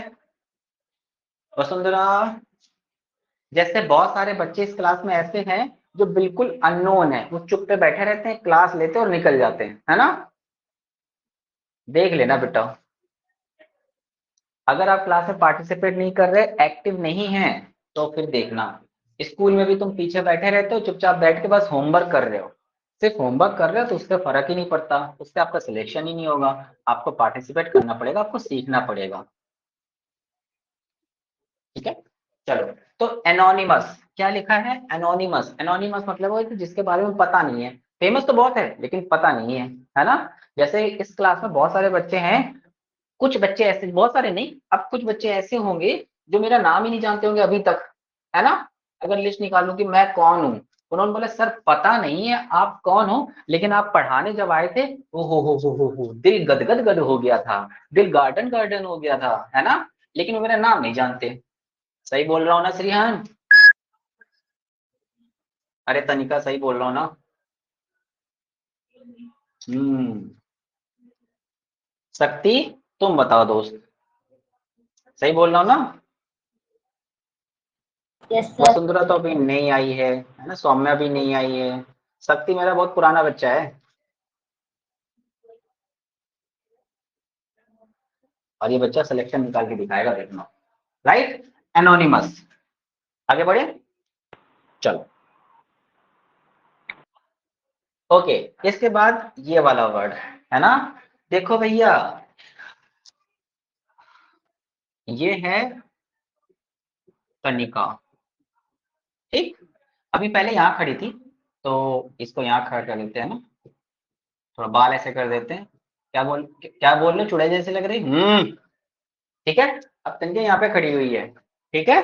वसुंधरा। जैसे बहुत सारे बच्चे इस क्लास में ऐसे हैं जो बिल्कुल अननोन है, वो चुप पे बैठे रहते हैं, क्लास लेते हैं और निकल जाते हैं, है ना। देख लेना बेटा, अगर आप क्लास में पार्टिसिपेट नहीं कर रहे, एक्टिव नहीं हैं, तो फिर देखना, स्कूल में भी तुम पीछे बैठे रहते हो, चुपचाप बैठ के बस होमवर्क कर रहे हो, सिर्फ होमवर्क कर रहे हो, तो उससे फर्क ही नहीं पड़ता, उससे आपका सिलेक्शन ही नहीं होगा। आपको पार्टिसिपेट करना पड़ेगा, आपको सीखना पड़ेगा, ठीक है। चलो, तो एनोनिमस क्या लिखा है, एनोनिमस, एनोनिमस मतलब वो है कि जिसके बारे में पता नहीं है, फेमस तो बहुत है लेकिन पता नहीं है ना। जैसे इस क्लास में बहुत सारे बच्चे हैं, कुछ बच्चे ऐसे, बहुत सारे नहीं, अब कुछ बच्चे ऐसे होंगे जो मेरा नाम ही नहीं जानते होंगे अभी तक, है ना। अगर लिस्ट निकालूं कि मैं कौन हूँ, उन्होंने बोला सर पता नहीं है आप कौन हो, लेकिन आप पढ़ाने जब आए थे, ओ हो, दिल गदगद गद हो गया था, दिल गार्डन गार्डन हो गया था, है ना। लेकिन वो मेरा नाम नहीं जानते। सही बोल रहा हूँ ना श्रीहान, अरे तनिका सही बोल रहा हूँ ना। हम्म, शक्ति तुम बताओ दोस्त, सही बोल रहा हूँ ना। Yes sir. वसुंधरा तो अभी नहीं आई है ना, सौम्या भी नहीं आई है, शक्ति मेरा बहुत पुराना बच्चा है। और ये बच्चा सिलेक्शन निकाल के दिखाएगा, देखना। Right, anonymous. आगे बढ़े, चलो। ओके, इसके बाद ये वाला वर्ड है ना, देखो भैया, ये है तनिका। ठीक, अभी पहले यहाँ खड़ी थी, तो इसको यहाँ खड़ा कर देते हैं ना, थोड़ा बाल ऐसे कर देते हैं। क्या बोल रहे, चुड़ैल जैसे लग रही। ठीक है, अब तनिका यहाँ पे खड़ी हुई है। ठीक है,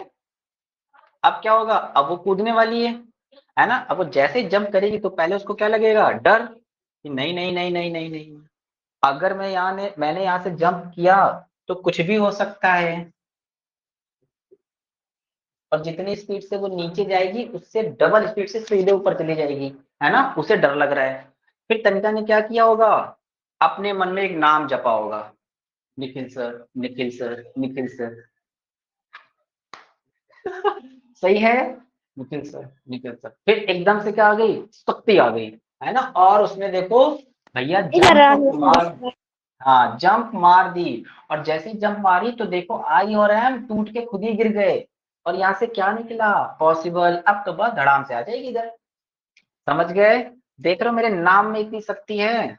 अब क्या होगा, अब वो कूदने वाली है ना। अब वो जैसे जंप करेगी तो पहले उसको क्या लगेगा, डर, कि नहीं नहीं नहीं नहीं नहीं नहीं, अगर मैंने यहाँ से जंप किया तो कुछ भी हो सकता है, और जितनी स्पीड से वो नीचे जाएगी उससे डबल स्पीड से सीधे ऊपर चली जाएगी, है ना, उसे डर लग रहा है। फिर तनिका ने क्या किया होगा, अपने मन में एक नाम जपा होगा, Nikhil sir, Nikhil sir, Nikhil sir. सही है, निखिल सर, निखिल सर। फिर एकदम से क्या आ गई, शक्ति आ गई, है ना, और उसने देखो भैया जंप मार, हाँ जंप मार दी, और जैसे ही जंप मारी तो देखो आई और एम टूट के खुद ही गिर गए, और यहाँ से क्या निकला, पॉसिबल। अब तो बस धड़ाम से आ जाएगी इधर, समझ गए। देख रहे हो मेरे नाम में इतनी शक्ति है।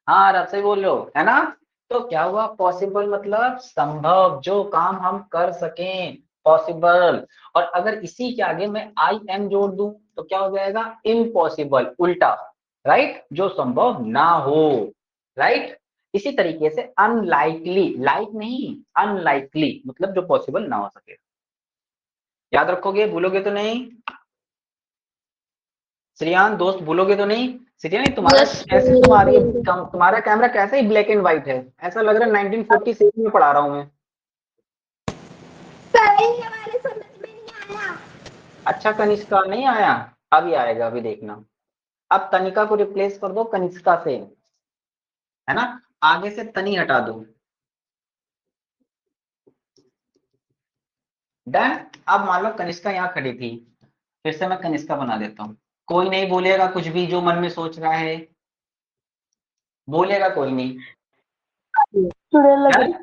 हाँ आप सही बोल रहे हो, है ना। तो क्या हुआ, पॉसिबल मतलब संभव, जो काम हम कर सकें, पॉसिबल। और अगर इसी के आगे मैं आई एम जोड़ दूं तो क्या हो जाएगा, इम्पॉसिबल, उल्टा। राइट, जो संभव ना हो। राइट, इसी तरीके से अनलाइकली, लाइक नहीं, अनलाइकली मतलब जो पॉसिबल ना हो सके। याद रखोगे, भूलोगे तो नहीं। श्रेयान दोस्त, भूलोगे तो नहीं। श्रेयान तुम्हारा Yes, कैसे, तुम्हारा कैमरा कैसे ही ब्लैक एंड व्हाइट है, ऐसा लग रहा है 1946 में पढ़ा रहा हूँ मैं। हमारे समझ में नहीं आया। अच्छा, कनिष्का नहीं आया, अभी आएगा, अभी देखना। अब तनिका को रिप्लेस कर दो कनिष्का से, है ना, आगे से तनी हटा दो। डन। अब मान लो कनिष्का यहाँ खड़ी थी, फिर से मैं कनिष्का बना देता हूँ। कोई नहीं बोलेगा कुछ भी, जो मन में सोच रहा है बोलेगा कोई नहीं। डन?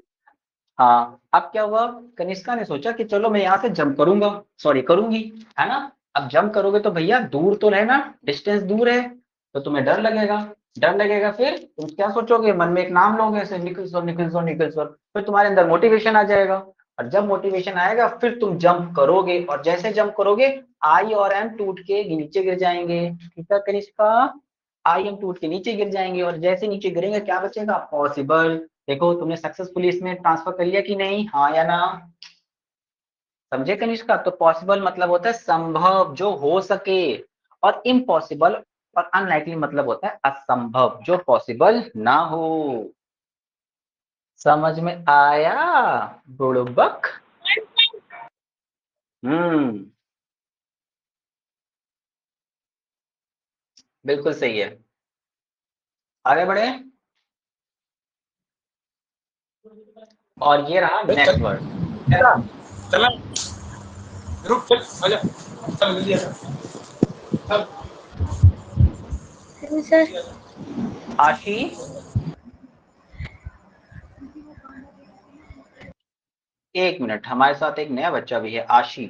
हाँ, अब क्या हुआ, कनिष्का ने सोचा कि चलो मैं यहाँ से जंप करूंगा, सॉरी करूंगी, है ना। अब जंप करोगे तो भैया दूर तो रहना, डिस्टेंस दूर है, तो तुम्हें डर लगेगा। डर लगेगा, फिर तुम क्या सोचोगे, मन में एक नाम लोगे ऐसे, Nikhil sir, Nikhil sir, Nikhil sir. फिर तुम्हारे अंदर मोटिवेशन आ जाएगा, और जब मोटिवेशन आएगा फिर तुम जंप करोगे, और जैसे जंप करोगे आई और एम टूट के नीचे गिर जाएंगे। ठीक है कनिष्का, आई एम टूट के नीचे गिर जाएंगे, और जैसे नीचे गिरेंगे क्या बचेगा, पॉसिबल। देखो तुमने सक्सेसफुली इसमें ट्रांसफर कर लिया कि नहीं, हाँ या ना, समझे कनिष्का। तो पॉसिबल मतलब होता है संभव, जो हो सके, और इम्पॉसिबल और अनलाइकली मतलब होता है असंभव, जो पॉसिबल ना हो। समझ में आया बुड़बक। हम्म, बिल्कुल सही है। आगे बढ़े, और ये रहा नेक्स्ट वर्ड। चला रुक चल आजा चल जल्दी आजा चल सर। आशी, एक मिनट, हमारे साथ एक नया बच्चा भी है, आशी।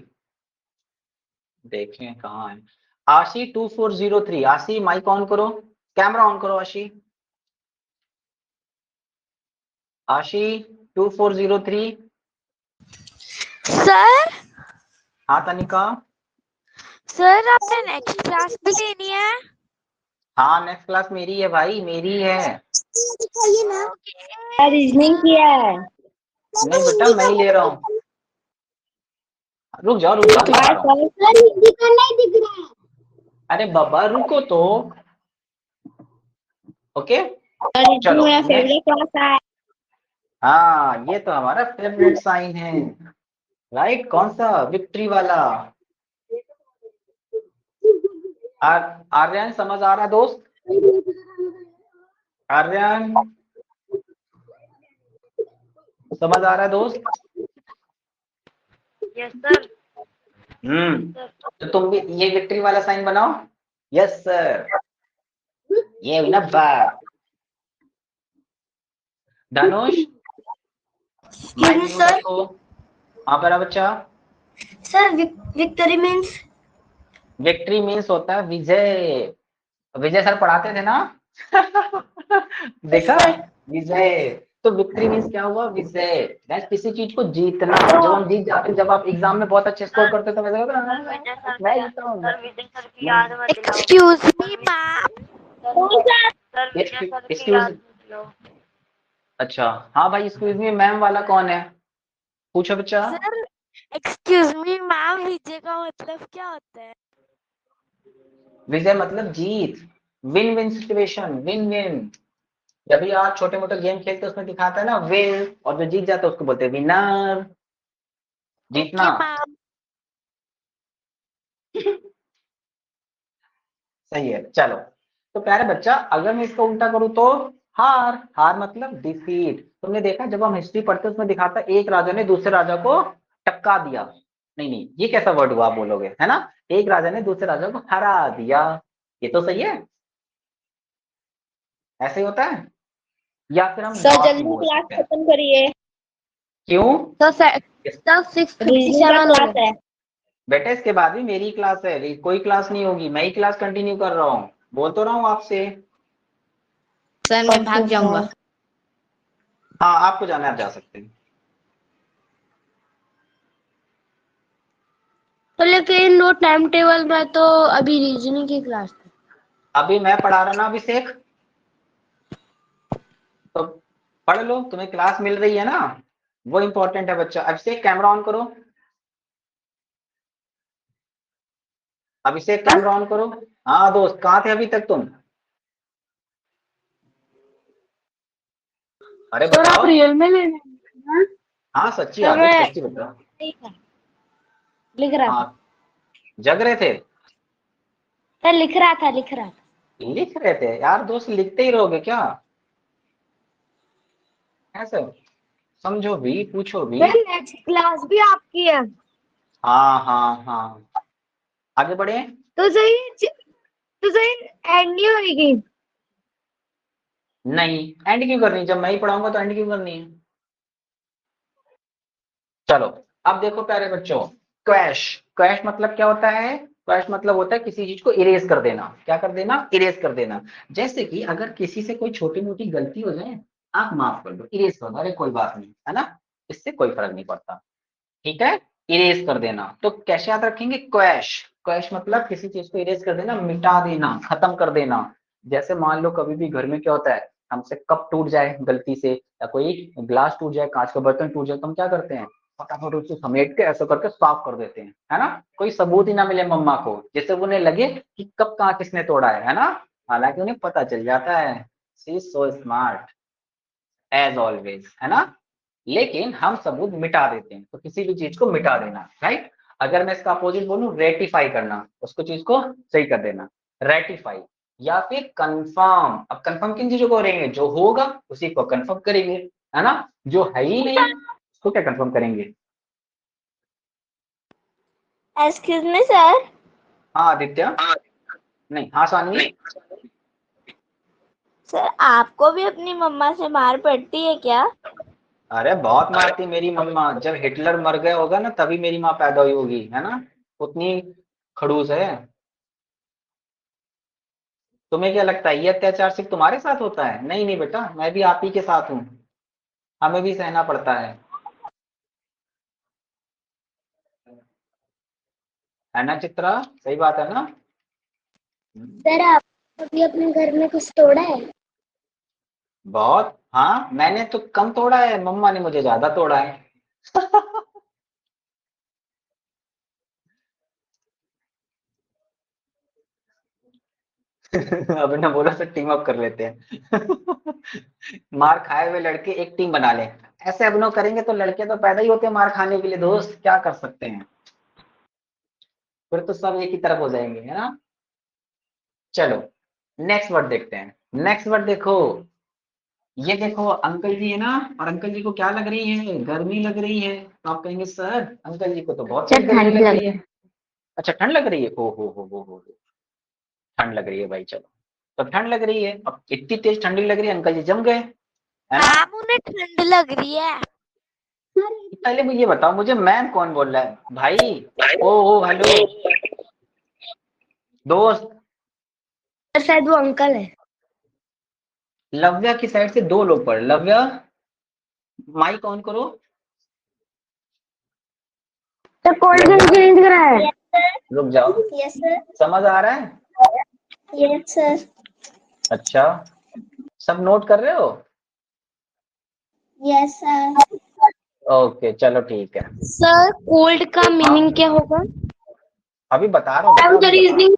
देखें कहाँ है आशी, 2403। आशी माइक ऑन करो, कैमरा ऑन करो आशी। आशी 2403। सर हाँ तनिका। सर आपने नेक्स्ट क्लास भी लेनी है? हाँ नेक्स्ट क्लास मेरी है भाई, मेरी है। दिखाइए ना। ओके रीजनिंग किया है। नहीं बेटा, मैं ही ले रहा हूँ। रुक जाओ रुक जाओ, दिखा रहा हूँ। सर हिंदी का नहीं दिख रहा है। अरे बाबा रुको तो। ओके, सर चलो मेरा नेक्स्ट। फेवरेट क्लास है। हाँ ये तो हमारा फेवरेट साइन है। राइट, कौन सा, विक्ट्री वाला। आर्यन समझ आ रहा दोस्त, आर्यन समझ आ रहा है दोस्त। Yes sir. तो तुम भी ये विक्ट्री वाला साइन बनाओ। यस सर, ये ना बात। धनुष माइक म्यूट रखो। हाँ प्यारा बच्चा। Sir victory means victory means होता है विजय। विजय सर पढ़ाते थे ना। देखा, विजय। तो विक्ट्री मीन्स क्या हुआ, विजय। दैट किसी चीज को जीतना। जब हम जीत जाते हैं, जब आप एग्जाम में बहुत अच्छे स्कोर करते हो तो वैसे होता है, विजय सर मैं जीता हूँ। सर विजय सर की याद मत दिलाओ। Excuse me, ma'am. सर विजय सर की एक्सक्यूज, याद मत दिलाओ। अच्छा हाँ भाई, एक्सक्यूज मी मैम वाला कौन है, पूछो बच्चा। Sir, excuse me, ma'am. विजय का मतलब क्या होता है? विजय मतलब जीत, win win situation, win win. जब भी आप छोटे मोटे गेम खेलते हो उसमें दिखाता है ना विन, और जो जीत जाता है उसको बोलते हैं विनर, जीतना। Okay, ma'am. सही है, चलो। तो प्यारे बच्चा, अगर मैं इसका उल्टा करूं तो हार, हार मतलब डिफीट। तुमने देखा जब हम हिस्ट्री पढ़ते हैं उसमें दिखाता है एक राजा ने दूसरे राजा को टपका दिया। नहीं नहीं, ये कैसा वर्ड हुआ आप बोलोगे, है ना। एक राजा ने दूसरे राजा को हरा दिया, ये तो सही है, ऐसे ही होता है। या फिर हम सर लॉस भी जल्दी बोल क्लास सकते हैं। खत्म करिए। क्यों? तो सर 6:57 क्लास है। बेटा इसके बाद भी मेरी क्लास है, कोई क्लास नहीं होगी, मैं ही क्लास कंटिन्यू कर रहा हूँ, बोल तो रहा हूँ आपसे। सर मैं भाग जाऊंगा। हाँ आपको जाना है, आप जा सकते हैं। तो लेकिन वो टाइम टेबल में तो अभी रीजनिंग की क्लास थी। अभी मैं पढ़ा रहा ना अभिषेक, तो पढ़ लो, तुम्हें क्लास मिल रही है ना, वो इंपॉर्टेंट है बच्चा। अभिषेक कैमरा ऑन करो, अभिषेक कैमरा ऑन करो। हाँ दोस्त, कहाँ थे अभी तक तुम? अरे सर आप बताओ। रियल में ले रहे हैं? हाँ सच्ची सर आ गई, मैं सच्ची बताओ। लिख रहा था। हाँ, जग रहे थे? सर लिख रहा था लिख रहा था। लिख रहे थे यार दोस्त, लिखते ही रहोगे क्या ऐसे? समझो भी, पूछो भी। सर नेक्स्ट क्लास भी आपकी है। हाँ हाँ हाँ, आगे बढ़े। तो सही, तो सही एंड नहीं होगी। नहीं, एंड क्यों करनी, जब मैं ही पढ़ाऊंगा तो एंड क्यों करनी है। चलो, अब देखो प्यारे बच्चों, क्वैश। क्वैश मतलब क्या होता है, क्वैश मतलब होता है किसी चीज को इरेज कर देना। क्या कर देना, इरेज कर देना। जैसे कि अगर किसी से कोई छोटी मोटी गलती हो जाए, आप माफ कर दो, इरेज कर दो, अरे कोई बात नहीं, है ना, इससे कोई फर्क नहीं पड़ता। ठीक है, इरेज कर देना। तो कैसे याद रखेंगे, क्वैश। क्वैश मतलब किसी चीज को इरेज कर देना, मिटा देना, खत्म कर देना। जैसे मान लो कभी भी घर में क्या होता है, हमसे कप टूट जाए गलती से, या कोई ग्लास टूट जाए, कांच का बर्तन टूट जाए, तो हम क्या करते हैं, फटाफट उसको समेट के ऐसा करके साफ कर देते हैं, है ना। कोई सबूत ही ना मिले मम्मा को, जिससे उन्हें लगे कि कब कहाँ किसने तोड़ा है ना। हालांकि उन्हें पता चल जाता है, she is so smart as always, है ना। लेकिन हम सबूत मिटा देते हैं, तो किसी भी चीज को मिटा देना, राइट। अगर मैं इसका अपोजिट बोलूं, रेटिफाई करना, उसको चीज को सही कर देना, रेटिफाई। या फिर कंफर्म। अब कंफर्म किन चीजों को करेंगे, जो होगा उसी को कंफर्म करेंगे, है ना। जो है ही नहीं उसको क्या कंफर्म करेंगे। Excuse me sir. हाँ आदित्य, नहीं हाँ सानवी। सर आपको भी अपनी मम्मा से मार पड़ती है क्या? अरे बहुत मारती मेरी मम्मा, जब हिटलर मर गया होगा ना तभी मेरी माँ पैदा हुई होगी, है ना, उतनी खड़ूस है। तुम्हें क्या लगता है ये अत्याचार सिर्फ तुम्हारे साथ होता है? नहीं नहीं बेटा, मैं भी आप ही के साथ हूँ, हमें भी सहना पड़ता है ना चित्रा, सही बात है ना। सर आप अभी अपने घर में कुछ तोड़ा है? बहुत, हाँ मैंने तो कम तोड़ा है, मम्मा ने मुझे ज्यादा तोड़ा है। अभी ना बोला तो टीम अप कर लेते हैं। मार खाए हुए लड़के एक टीम बना ले, ऐसे अभिनव करेंगे तो लड़के तो पैदा ही होते हैं मार खाने के लिए दोस्त, क्या कर सकते हैं, फिर तो सब एक ही तरफ हो जाएंगे, है ना। चलो नेक्स्ट वर्ड देखते हैं, नेक्स्ट वर्ड देखो। ये देखो अंकल जी है ना, और अंकल जी को क्या लग रही है, गर्मी लग रही है, तो आप कहेंगे सर अंकल जी को तो बहुत तेज गर्मी लग रही है। अच्छा ठंड लग रही है, ओ हो, ठंड लग रही है भाई, चलो। तो ठंड लग रही है, अब इतनी तेज ठंडी लग रही है, अंकल जी जम गए, है ना। मैम उन्हें ठंड लग रही है। पहले मुझे ये बताओ, मुझे मैम कौन बोल रहा है भाई? ओ हेलो दोस्त। सर शायद वो अंकल है। लव्या की साइड से 2 लोग पढ़। लव्या माइक ऑन करो। Sir cold Lavya drink change करा है। रुक जाओ, यस सर। समझ आ रहा है? Yes sir. अच्छा, सब नोट कर रहे हो? Yes sir. ओके चलो ठीक है। सर कोल्ड का मीनिंग हाँ क्या होगा? अभी बता रहा हूँ बेटा, अभी बता रहा हूँ।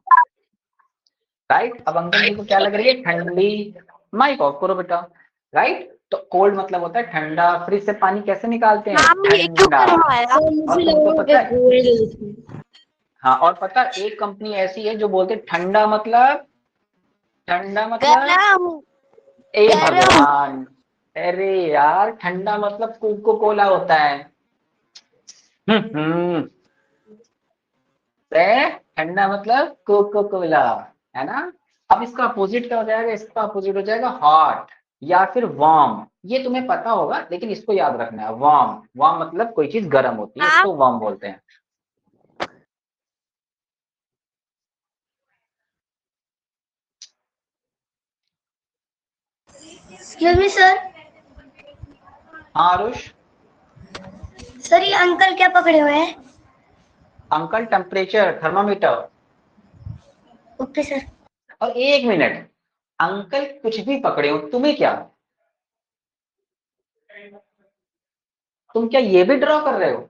राइट, अब अंकल जी को क्या लग रही है? ठंडी। माइक ऑफ करो बेटा। राइट, तो कोल्ड मतलब होता है ठंडा। फ्रिज से पानी कैसे निकालते हैं? मैम ये क्यों ठंडा। करवाया? और तुमको पता है, हाँ और पता है, एक कंपनी ऐसी है जो बोलते हैं ठंडा मतलब, ठंडा मतलब गरम ए गरम। भगवान। अरे यार, ठंडा मतलब कोको कोला होता है। हम्म ठंडा मतलब कोको कोला, है ना? अब इसका अपोजिट क्या हो जाएगा? इसका अपोजिट हो जाएगा हॉट या फिर वार्म। ये तुम्हें पता होगा, लेकिन इसको याद रखना है। वार्म, वार्म मतलब कोई चीज गर्म होती है, मैम इसको वार्म बोलते हैं। Excuse me sir. हाँ आरुष। सर ये अंकल क्या पकड़े हुए हैं? Uncle temperature thermometer. Okay sir. और 1 मिनट, अंकल कुछ भी पकड़े हो, तुम्हें क्या? तुम क्या ये भी ड्रॉ कर रहे हो?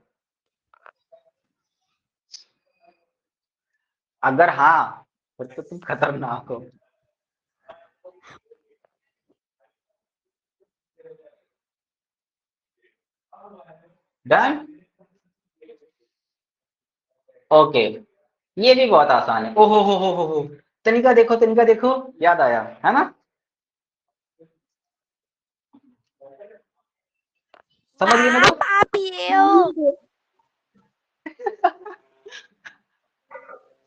अगर हाँ, फिर तो तुम खतरनाक हो। डन। ओके, ये भी बहुत आसान है। ओहो हो। तनिका देखो, तनिका देखो, याद आया है ना? समझ गए ना मैम दोस्त? आप ये हो।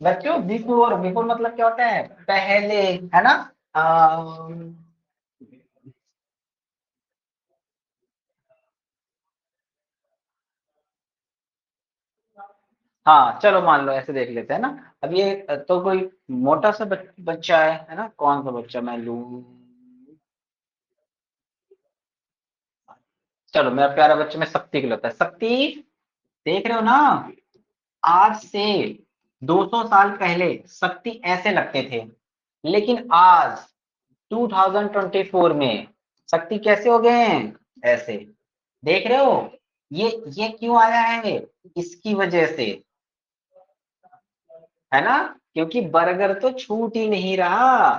बच्चों बिफोर, बिफोर मतलब क्या होता है? पहले, है ना? अम, हाँ चलो मान लो ऐसे देख लेते हैं ना। अब ये तो कोई मोटा सा बच्चा है ना? कौन सा बच्चा मैं लूं? चलो मेरा प्यारा बच्चा, मैं शक्ति को लेता है। शक्ति, देख रहे हो ना? आज से 200 साल पहले शक्ति ऐसे लगते थे, लेकिन आज 2024 में शक्ति कैसे हो गए हैं? ऐसे। देख रहे हो? ये क्यों आया है? इसकी वजह से, है ना? क्योंकि बर्गर तो छूट ही नहीं रहा।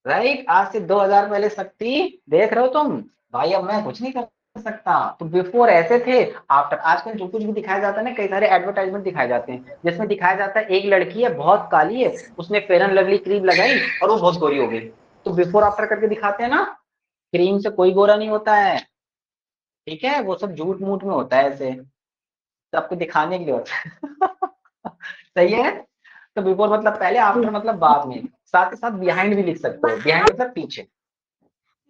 राइट, आज से 2000 पहले शक्ति, देख रहे हो तुम? भाई अब मैं कुछ नहीं कर सकता। तो बिफोर ऐसे थे, आफ्टर। आजकल जो कुछ भी दिखाया जाता है ना, कई सारे एडवर्टाइजमेंट दिखाए जाते हैं, जिसमें दिखाया जाता है एक लड़की है बहुत काली है, उसने फेयर एंड लवली क्रीम लगाई और वो बहुत गोरी हो गई। तो बिफोर आफ्टर करके दिखाते हैं ना। क्रीम से कोई गोरा नहीं होता है, ठीक है? वो सब झूठ मूठ में होता है ऐसे, तो आपको दिखाने के लिए होता है। सही है? तो बिफोर मतलब पहले, आफ्टर मतलब बाद में। साथ ही साथ बिहाइंड भी लिख सकते हो। बिहाइंड मतलब पीछे।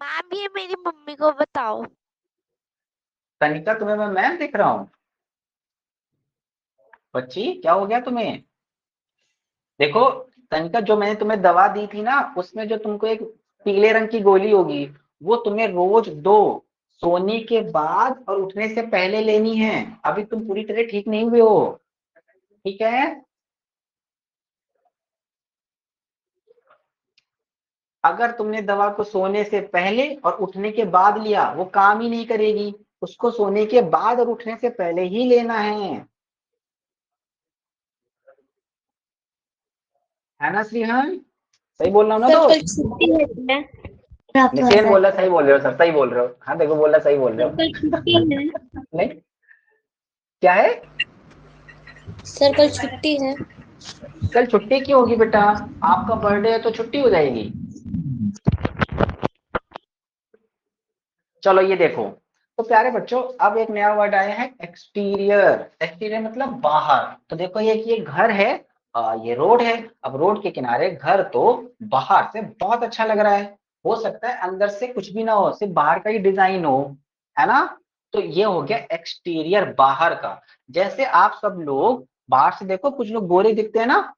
मैम ये मेरी मम्मी को बताओ। तनिका, तुम्हें मैं मैम दिख रहा हूँ? बच्ची क्या हो गया तुम्हें? देखो तनिका, जो मैंने तुम्हें दवा दी थी ना, उसमें जो तुमको एक पीले रंग की गोली होगी, वो तुम्हें रोज 2, सोने के बाद और उठने से पहले लेनी है। अभी तुम पूरी तरह ठीक नहीं हुए हो, ठीक है? अगर तुमने दवा को सोने से पहले और उठने के बाद लिया, वो काम ही नहीं करेगी। उसको सोने के बाद और उठने से पहले ही लेना है ना श्रीहान? सही बोल रहा हूँ ना सर कल दोस्त? छुट्टी है क्या? निशेन बोल रहा सही बोल रहे हो सर, सही बोल रहे हो। हाँ देखो, बोल रहा सही बोल रहे सर हो। कल छुट्टी है। नहीं, क्या है? सर कल छुट्टी है। कल छुट्टी क्यों होगी बेटा? आपका बर्थडे है तो छुट्टी हो जाएगी। चलो ये देखो, तो प्यारे बच्चों, अब एक नया वर्ड आया है, एक्सटीरियर। एक्सटीरियर मतलब बाहर। तो देखो ये घर है, ये रोड है। अब रोड के किनारे घर, तो बाहर से बहुत अच्छा लग रहा है। हो सकता है अंदर से कुछ भी ना हो, सिर्फ बाहर का ही डिजाइन हो, है ना? तो ये हो गया एक्सटीरियर, बाहर का। जैसे आप सब लोग बाहर से देखो, कुछ लोग गोरे दिखते हैं ना,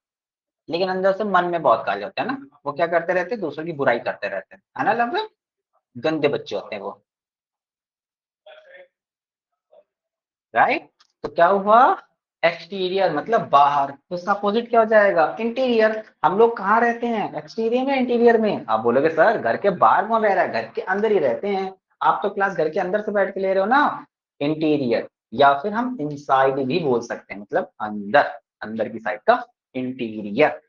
लेकिन अंदर से मन में बहुत काले होते हैं ना। वो क्या करते रहते हैं, दूसरों की बुराई करते रहते हैं, है ना, लगभग गंदे बच्चे होते हैं वो, राइट। तो क्या हुआ, एक्सटीरियर मतलब बाहर, तो इसका अपोजिट क्या हो जाएगा, इंटीरियर। हम लोग कहाँ रहते हैं, एक्सटीरियर में इंटीरियर में। आप बोलोगे सर घर के बाहर कौन रह रहा है, घर के अंदर ही रहते हैं। आप तो क्लास घर के अंदर से बैठ के ले रहे हो ना, इंटीरियर। या फिर हम इनसाइड भी बोल सकते हैं, मतलब अंदर, अंदर की साइड का interior.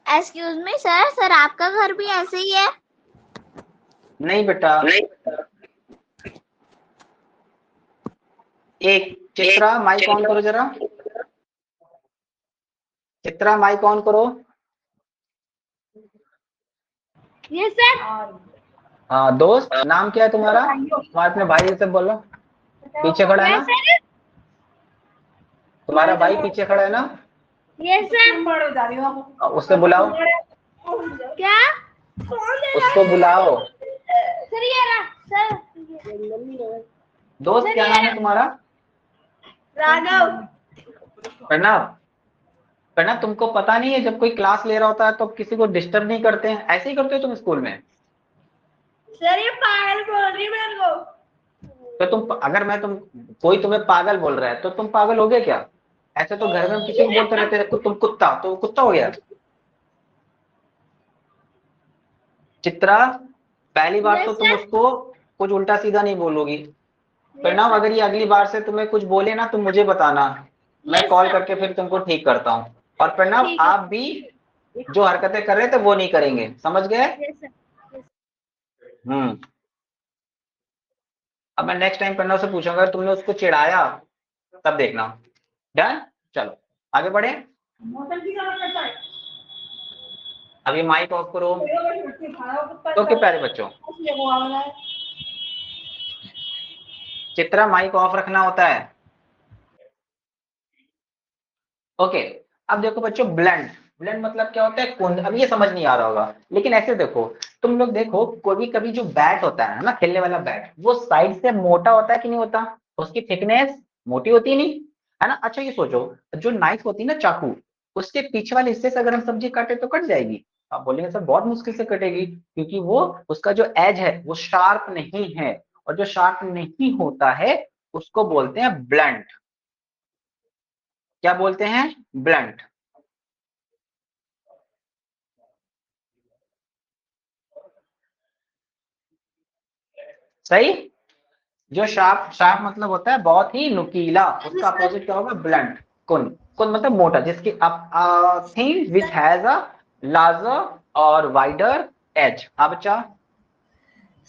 Excuse me sir, sir आपका घर भी ऐसे ही है? नहीं बेटा, एक चित्रा माइक ऑन करो जरा, चित्रा माइक ऑन करो। Yes sir. हाँ दोस्त, नाम क्या है तुम्हारा, तुम्हारे अपने भाई से बोलो, पीछे खड़ा है ना, तुम्हारा भाई पीछे खड़ा है ना, यस सर। उससे बुलाओ, क्या? उसको बुलाओ। सर ये रहा सर। दोस्त क्या नाम है तुम्हारा, राघव। प्रणव। प्रणव, तुमको पता नहीं है जब कोई क्लास ले रहा होता है तो किसी को डिस्टर्ब नहीं करते हैं, ऐसे ही करते हो तुम स्कूल में। सर ये पागल बोल रही है मेरे को। तो तुम, अगर मैं कोई तुम्हें पागल बोल रहा है तो तुम पागल हो गए क्या। ऐसे तो घर में हम किसी को बोलते रहते हैं तुम कुत्ता, तो कुत्ता हो गया। चित्रा, पहली बात तो तुम उसको कुछ उल्टा सीधा नहीं बोलोगी। प्रणव, अगर ये अगली बार से तुम्हें कुछ बोले ना, तुम मुझे बताना, मैं कॉल करके फिर तुमको ठीक करता हूँ। और प्रणव, आप भी जो हरकतें कर रहे थे वो नहीं करेंगे, समझ गए। अब मैं नेक्स्ट टाइम प्रणव से पूछूंगा, तुमने उसको चिढ़ाया तब देखना। डन, चलो आगे बढ़े। अभी माइक ऑफ करो। ओके प्यारे बच्चों, चित्रा माइक ऑफ रखना होता है। ओके, अब देखो बच्चों, ब्लेंड, ब्लेंड मतलब क्या होता है, कुंद। अब ये समझ नहीं आ रहा होगा, लेकिन ऐसे देखो, तुम लोग देखो, कभी कभी जो बैट होता है ना, खेलने वाला बैट, वो साइड से मोटा होता है कि नहीं होता, उसकी थिकनेस मोटी होती है नहीं, है ना। अच्छा ये सोचो, जो नाइफ होती है ना, चाकू, उसके पीछे वाले हिस्से से अगर हम सब्जी काटे तो कट जाएगी। आप बोलेंगे सर बहुत मुश्किल से कटेगी, क्योंकि वो, उसका जो एज है वो शार्प नहीं है, और जो शार्प नहीं होता है उसको बोलते हैं ब्लंट। क्या बोलते हैं, ब्लंट। सही। जो शार्प, शार्प मतलब होता है बहुत ही नुकीला, उसका अपोजिट क्या होगा, ब्लंट। कुन, कुन मतलब मोटा, जिसकी thing which has a larger और वाइडर एज। हाँ बच्चा,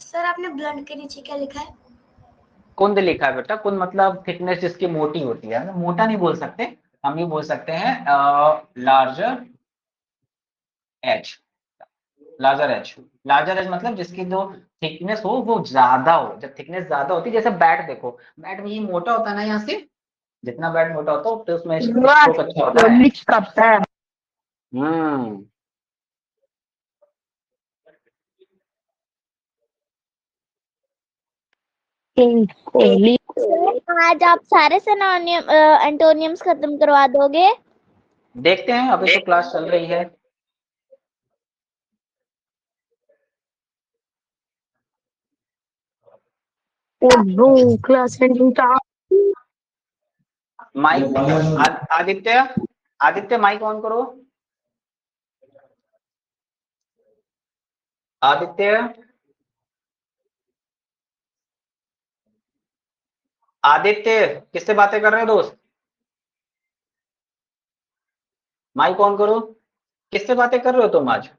सर आपने ब्लंट के नीचे क्या लिखा है? कुंद लिखा है बेटा। कुंद मतलब थिकनेस जिसकी मोटी होती है, मोटा नहीं बोल सकते, हम ये बोल सकते हैं larger age. Larger age, larger age मतलब जिसकी जो थिकनेस हो वो ज्यादा हो। जब थिकनेस ज्यादा होती है, जैसे बैट देखो, बैट में ये मोटा होता है ना, यहाँ से जितना बैट मोटा होता है तो उसमें स्ट्रोक अच्छा होता है। हम्म, आज आप सारे सिनोनियम एंटोनियम्स खत्म करवा दोगे? देखते हैं, अभी तो क्लास चल रही है। Class mic, Aditya, Aditya mic on करो। आदित्य, आदित्य किससे बातें कर रहे हो दोस्त, माइक ऑन करो। किससे बातें कर रहे हो तुम आज,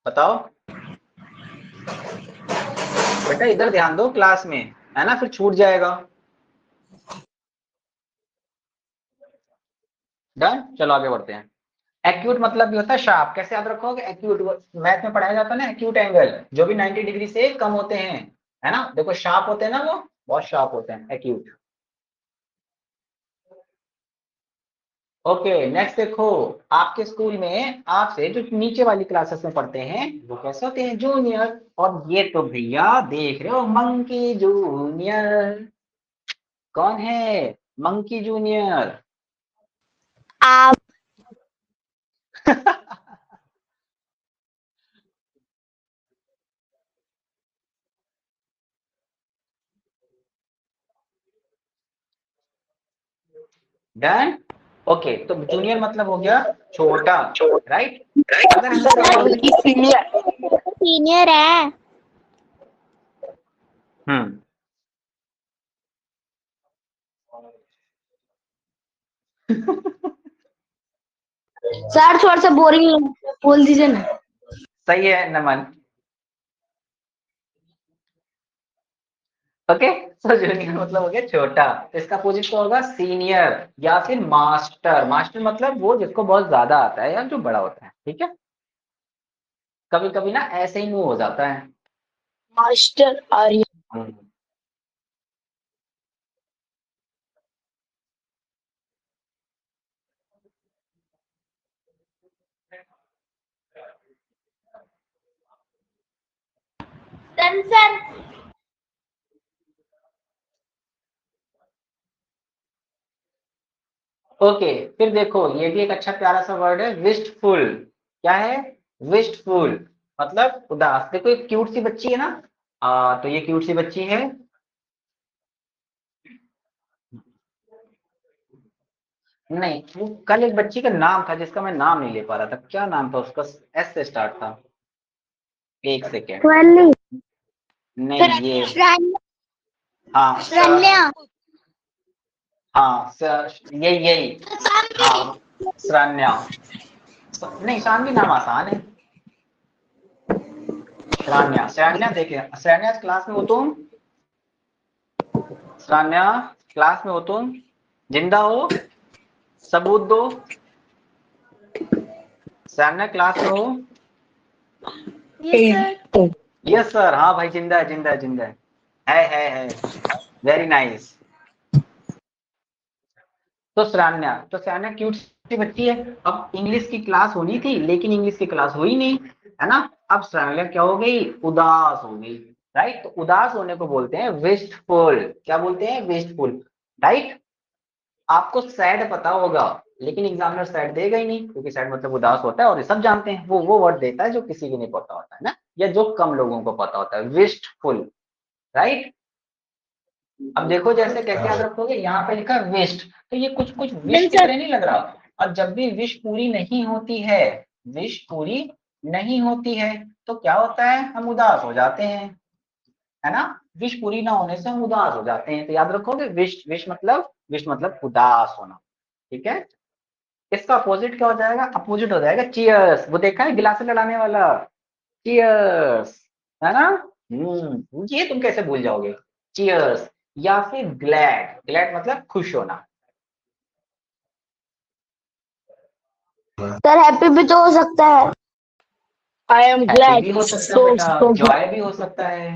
बताओ बेटा, इधर ध्यान दो क्लास में, है ना, फिर छूट जाएगा। डन, चलो आगे बढ़ते हैं। एक्यूट मतलब भी होता है शार्प, कैसे याद रखोगे, एक्यूट मैथ में पढ़ाया जाता है ना, एक्यूट एंगल जो भी 90 डिग्री से कम होते हैं, है ना। देखो शार्प होते हैं ना, वो बहुत शार्प होते हैं, एक्यूट। ओके नेक्स्ट देखो, आपके स्कूल में आपसे जो नीचे वाली क्लासेस में पढ़ते हैं वो कैसे होते हैं, जूनियर। और ये तो भैया देख रहे हो मंकी जूनियर, कौन है मंकी जूनियर? आप। डन। ओके तो जूनियर मतलब हो गया छोटा, राइट। अगर हम इसका अपोजिट, सीनियर है। हम्म सर थोड़ा सा बोरिंग बोल दीजिए ना। सही है नमन। ओके सो जूनियर मतलब हो गया छोटा, तो इसका अपोजिट क्या होगा, सीनियर या फिर मास्टर। मास्टर मतलब वो जिसको बहुत ज्यादा आता है या जो बड़ा होता है, ठीक है। कभी कभी ना ऐसे ही मूव हो जाता है। मास्टर आर्य। हम्म। सर ओके फिर देखो ये भी एक अच्छा प्यारा सा वर्ड है, विस्टफुल। क्या है, विस्टफुल मतलब उदास। देखो एक क्यूट सी बच्ची है ना, तो ये क्यूट सी बच्ची है। नहीं वो कल एक बच्ची का नाम था जिसका मैं नाम नहीं ले पा रहा था, क्या नाम था उसका, एस से स्टार्ट था। एक सेकेंड। नहीं ये, हाँ रन्या। हाँ यही यही, हाँ श्रान्या। नहीं शानवी नाम आसान है। श्रान्या, श्रान्या देखिए, श्रान्या क्लास में हो तुम, श्रान्या क्लास में हो तुम, जिंदा हो, सबूत दो। श्रान्या क्लास में हो? Yes sir. यस सर, हाँ भाई जिंदा है, जिंदा है, जिंदा है, वेरी नाइस। तो श्रान्या क्यूट सी बच्ची है। अब इंग्लिश की क्लास होनी थी लेकिन इंग्लिश की क्लास हुई नहीं, है ना। अब श्रान्या क्या हो गई, उदास हो गई, राइट। तो उदास होने को बोलते हैं विस्टफुल। क्या बोलते हैं, विस्टफुल, राइट। आपको सैड पता होगा लेकिन एग्जामिनर सैड देगा ही नहीं, क्योंकि सैड मतलब उदास होता है और ये सब जानते हैं। वो वर्ड देता है जो किसी को नहीं पता होता है ना, या जो कम लोगों को पता होता है, विस्टफुल, राइट। अब देखो जैसे कैसे याद रखोगे, यहाँ पे लिखा वेस्ट, तो ये कुछ कुछ विश की तरह नहीं लग रहा। और जब भी विश पूरी नहीं होती है, विश पूरी नहीं होती है तो क्या होता है, हम उदास हो जाते हैं, है ना। विश पूरी ना होने से हम उदास हो जाते हैं, तो याद रखोगे विश मतलब उदास होना, ठीक है। इसका अपोजिट क्या हो जाएगा, अपोजिट हो जाएगा चीयर्स। वो देखा है गिलास से लड़ाने वाला, चीयर्स, है ना। ये तुम कैसे भूल जाओगे, चीयर्स। या फिर ग्लैड, ग्लैड मतलब खुश होना। सर हैप्पी भी तो हो सकता है। आई एम हैप्पी ग्लैड भी हो सकता है बेटा, जॉय भी हो सकता है।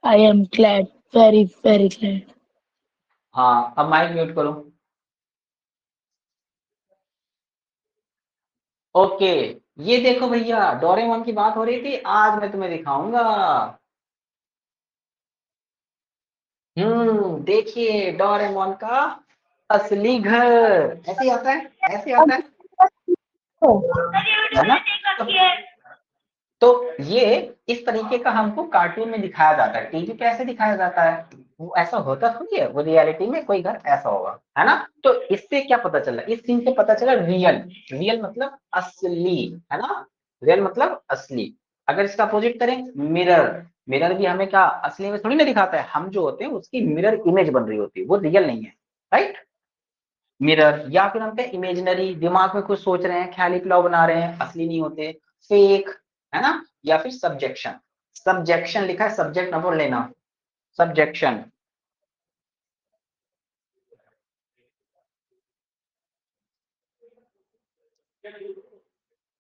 I am glad, very very glad. हाँ अब माइक म्यूट करो। ओके ये देखो भैया, डोरेमोन की बात हो रही थी, आज मैं तुम्हें दिखाऊंगा। देखिए डोरेमोन का असली घर ऐसे ही आता है, ऐसे आता सर यूट्यूब है में ना। देख रखी है। तो ये इस तरीके का हमको कार्टून में दिखाया जाता है, टीवी पे ऐसे दिखाया जाता है। वो ऐसा होता थोड़ी है, वो रियलिटी में कोई घर ऐसा होगा, है ना। तो इससे क्या पता चला, इस सीन से पता चला रियल, रियल मतलब असली, है ना। रियल मतलब असली। अगर इसका अपोजिट करें, मिरर, मिरर भी हमें क्या असली में थोड़ी ना दिखाता है, हम जो होते हैं उसकी मिरर इमेज बन रही होती है, वो रियल नहीं है, राइट। मिरर, या फिर हम पे इमेजिनरी, दिमाग में कुछ सोच रहे हैं, ख्याली पुलाव बना रहे हैं, असली नहीं होते, फेक, है ना। या फिर सब्जेक्शन, सब्जेक्शन लिखा है, सब्जेक्ट ना बोल लेना, सब्जेक्शन।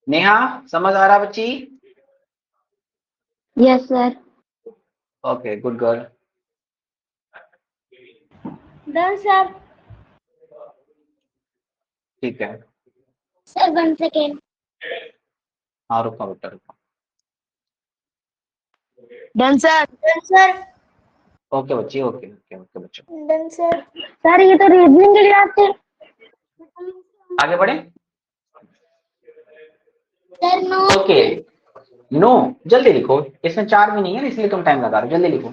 नेहा समझ आ रहा बच्ची? Yes sir. Okay good girl. Done sir. ठीक है, सर 1 सेकेंड। हाँ रुको बेटा रुको। Done sir. Done sir. Okay बच्ची, ओके ओके ओके बच्चों, डन सर। सर ये तो रीजनिंग के लिए आते। आगे बढ़े। Sir no. ओके, नो जल्दी लिखो, इसमें 4 भी नहीं है इसलिए तुम टाइम लगा रहे हो, जल्दी लिखो।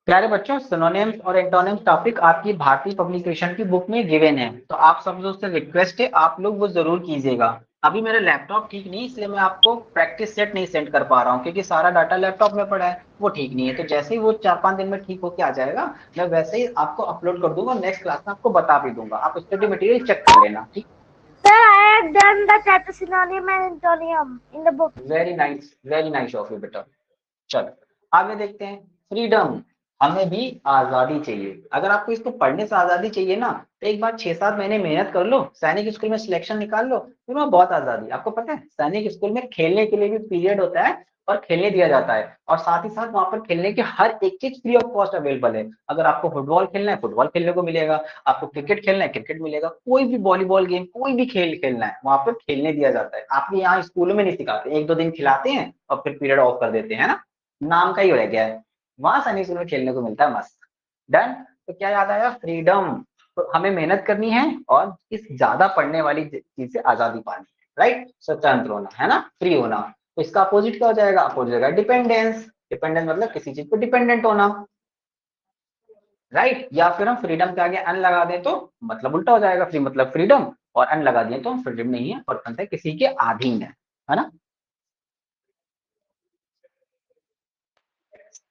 प्यारे बच्चों, सिनोनिम्स और एंटोनिम्स टॉपिक आपकी भारतीय पब्लिकेशन की बुक में गिवन है, तो आप सब लोग से रिक्वेस्ट है आप लोग वो जरूर कीजिएगा। अभी मेरा लैपटॉप ठीक नहीं, इसलिए मैं आपको प्रैक्टिस सेट नहीं सेंड कर पा रहा हूँ, क्योंकि सारा डाटा लैपटॉप में पड़ा है, वो ठीक नहीं है। तो जैसे ही वो 4-5 दिन में ठीक होके आ जाएगा, मैं वैसे ही आपको अपलोड कर दूंगा, नेक्स्ट क्लास में आपको बता भी दूंगा, आप स्टडी मटेरियल चेक कर लेना, ठीक। Sir, I have done the chapter synonym and antonym in the book. Very nice of you बेटा। चलो आगे देखते हैं। फ्रीडम, हमें भी आजादी चाहिए। अगर आपको इसको पढ़ने से आजादी चाहिए ना, तो एक बार 6-7 महीने मेहनत कर लो, सैनिक स्कूल में सिलेक्शन निकाल लो, फिर वहाँ बहुत आजादी। आपको पता है सैनिक स्कूल में खेलने के लिए भी पीरियड होता है और खेलने दिया जाता है, और साथ ही साथ वहां पर खेलने की हर एक चीज फ्री ऑफ कॉस्ट अवेलेबल है। अगर आपको फुटबॉल खेलना है फुटबॉल खेलने को मिलेगा, आपको क्रिकेट खेलना है क्रिकेट मिलेगा, कोई भी वॉलीबॉल गेम कोई भी खेल खेलना है वहां पर खेलने दिया जाता है। आपके यहाँ स्कूलों में नहीं सिखाते, 1-2 दिन खिलाते हैं और फिर पीरियड ऑफ कर देते हैं ना, नाम का ही रह गया है। वहां सैनिक स्कूल में खेलने को मिलता है, मस्त। डन। तो क्या याद आया, फ्रीडम। तो हमें मेहनत करनी है और इस ज्यादा पढ़ने वाली चीज से आजादी पानी है, राइट। स्वतंत्र होना है ना, फ्री होना। तो इसका अपोजिट क्या हो जाएगा, अपोजिट हो जाएगा डिपेंडेंस। डिपेंडेंस मतलब किसी चीज पर डिपेंडेंट होना, राइट। या फिर हम फ्रीडम के आगे अन लगा दें तो मतलब उल्टा हो जाएगा, फ्री मतलब फ्रीडम, और अन लगा दिए तो हम फ्रीडम नहीं है और है किसी के अधीन है ना।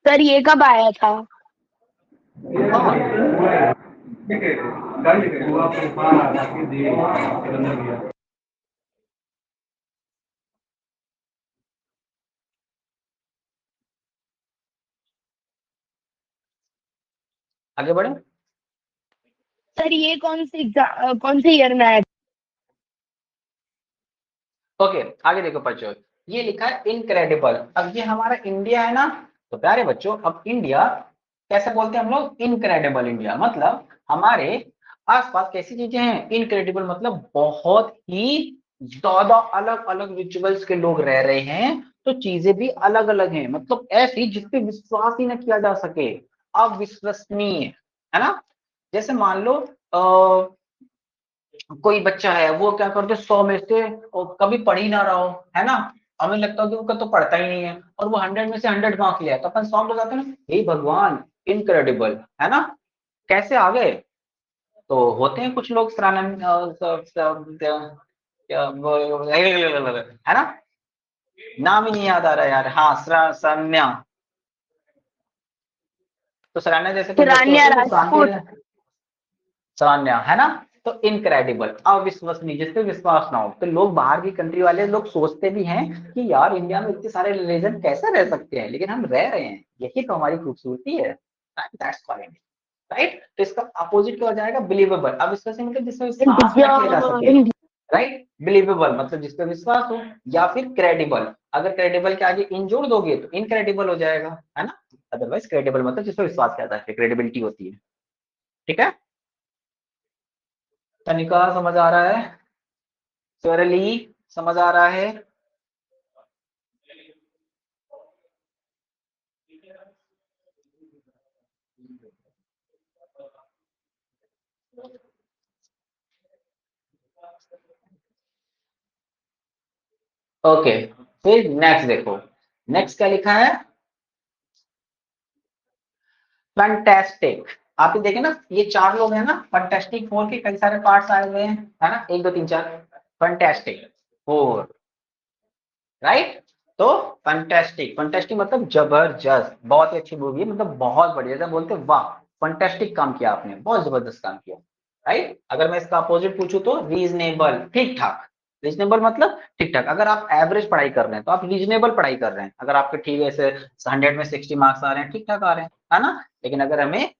सर ये कब आया था? आगे बढ़े। सर ये कौन से ईयर में आया था? ओके आगे देखो बच्चों, ये लिखा है इनक्रेडिबल। अब ये हमारा इंडिया है ना, तो प्यारे बच्चों अब इंडिया कैसे बोलते हैं हम लोग, इनक्रेडिबल इंडिया। मतलब हमारे आसपास कैसी चीजें हैं, इनक्रेडिबल मतलब बहुत ही ज्यादा अलग अलग रिचुअल्स के लोग रह रहे हैं, तो चीजें भी अलग अलग हैं, मतलब ऐसी जिसपे विश्वास ही न किया जा सके, अविश्वसनीय, है ना। जैसे मान लो कोई बच्चा है वो क्या करते 100 में से और कभी पढ़ ही ना रहा हो, है ना, हमें लगता है कि वो तो पढ़ता ही नहीं है, और वो 100 में से 100 मार्क्स लिया, तो अपन 100 हो जाते हैं ना, हे भगवान इनक्रेडिबल, है ना, कैसे आ गए। तो होते हैं कुछ लोग है ना, नाम ही नहीं याद आ रहा यार, हाँ सरान्या। तो सरान्या जैसे कुछ बच्चे किरान्या होते हैं जो शांति राजपूत। रहे, सरान्या है ना। तो इनक्रेडिबल अविश्वसनीय, जिसपे विश्वास ना हो। तो लोग बाहर की कंट्री वाले लोग सोचते भी हैं कि यार इंडिया में इतने सारे रिलीजन कैसे रह सकते हैं, लेकिन हम रह रहे हैं, यही तो हमारी खूबसूरती है, दैट्स व्हाई, राइट। तो इसका अपोजिट क्या हो जाएगा, बिलीवेबल। अब इसका मतलब जिसपे विश्वास न किया जा सके, राइट। बिलीवेबल मतलब जिसपे विश्वास हो, या फिर क्रेडिबल। अगर क्रेडिबल के आगे इन जोड़ दोगे तो इनक्रेडिबल हो जाएगा, है ना। अदरवाइज क्रेडिबल मतलब जिसपे विश्वास किया जाता है, क्रेडिबिलिटी होती है, ठीक है। तनिका समझ आ रहा है, स्वरली समझ आ रहा है। ओके फिर नेक्स्ट देखो, नेक्स्ट क्या लिखा है, फैंटास्टिक। आप ये देखें ना, ये 4 लोग हैं ना, फैंटास्टिक 4 के कई सारे पार्ट्स आए हुए हैं, है ना, 1 2 3 4, फैंटास्टिक 4, राइट। तो फैंटास्टिक, फैंटास्टिक मतलब जबरदस्त, बहुत ही अच्छी मूवी है, मतलब बहुत बढ़िया, जब बोलते हैं वाह फैंटास्टिक काम किया आपने, बहुत जबरदस्त काम किया, राइट। अगर मैं इसका अपोजिट पूछूं तो रीजनेबल, ठीक ठाक। रीजनेबल मतलब ठीक ठाक। अगर आप एवरेज पढ़ाई कर रहे हैं तो आप रीजनेबल पढ़ाई कर रहे हैं, अगर आपके ठीक है से 100 में 60 मार्क्स आ रहे हैं, ठीक ठाक आ रहे हैं, है ना। लेकिन अगर हमें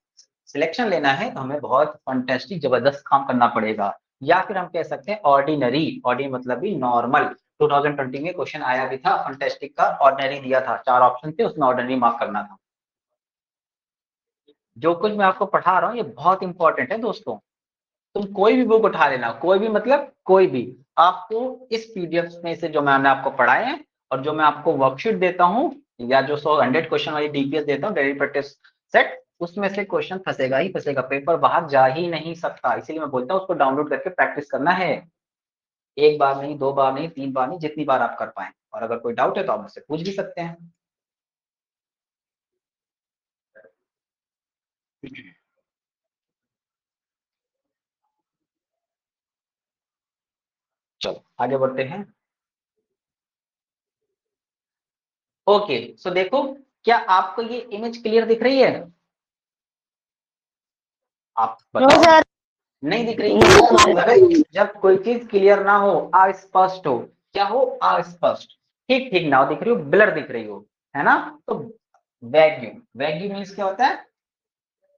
सिलेक्शन लेना है तो हमें बहुत फंटेस्टिक जबरदस्त काम करना पड़ेगा, या फिर हम कह सकते हैं ऑर्डिनरी। ऑर्डिनरी मतलब भी नॉर्मल। 2020 में क्वेश्चन आया भी था फंटेस्टिक का, ऑर्डिनरी दिया था, 4 ऑप्शन थे उसमें ऑर्डिनरी मार्क करना था। जो कुछ मैं आपको पढ़ा रहा हूँ ये बहुत इंपॉर्टेंट है दोस्तों। तुम कोई भी बुक उठा लेना, कोई भी मतलब कोई भी, आपको इस पीडीएफ में से जो मैंने आपको पढ़ाए हैं और जो मैं आपको वर्कशीट देता हूँ या जो 100 क्वेश्चन वाली डीपीएस देता हूँ, डेली प्रैक्टिस सेट, उसमें से क्वेश्चन फंसेगा ही फंसेगा, पेपर बाहर जा ही नहीं सकता। इसीलिए मैं बोलता हूँ उसको डाउनलोड करके प्रैक्टिस करना है, एक बार नहीं, 2 बार नहीं, 3 बार नहीं, जितनी बार आप कर पाए। और अगर कोई डाउट है तो आप मुझसे पूछ भी सकते हैं। चलो आगे बढ़ते हैं। ओके, सो देखो, क्या आपको ये इमेज क्लियर दिख रही है? आप बताओ। नहीं दिख रही है? जब कोई चीज क्लियर ना हो, अस्पष्ट हो, क्या हो? अस्पष्ट। ठीक ठीक ना हो, दिख रही हो, ब्लर दिख रही हो, है ना? तो वैग्यू, वैग्यू मीन्स क्या होता है?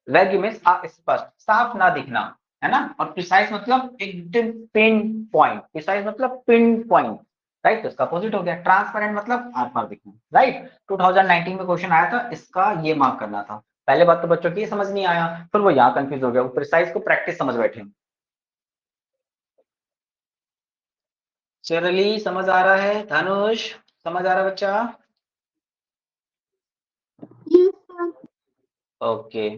वैग्यू मीन्स अस्पष्ट, साफ ना दिखना, है ना? और प्रिसाइज मतलब एकदम पिन पॉइंट, प्रिसाइज मतलब पिन पॉइंट, राइट? तो इसका अपोजिट हो गया ट्रांसपेरेंट, मतलब आर पार दिखना, राइट? 2019 में क्वेश्चन आया था, इसका ये मार्क करना था। पहले बात तो बच्चों की समझ नहीं आया, फिर वो यहाँ कंफ्यूज हो गया, वो प्रिसाइज को प्रैक्टिस समझ बैठे। चरली समझ आ रहा है? धनुष समझ आ रहा है बच्चा? ओके,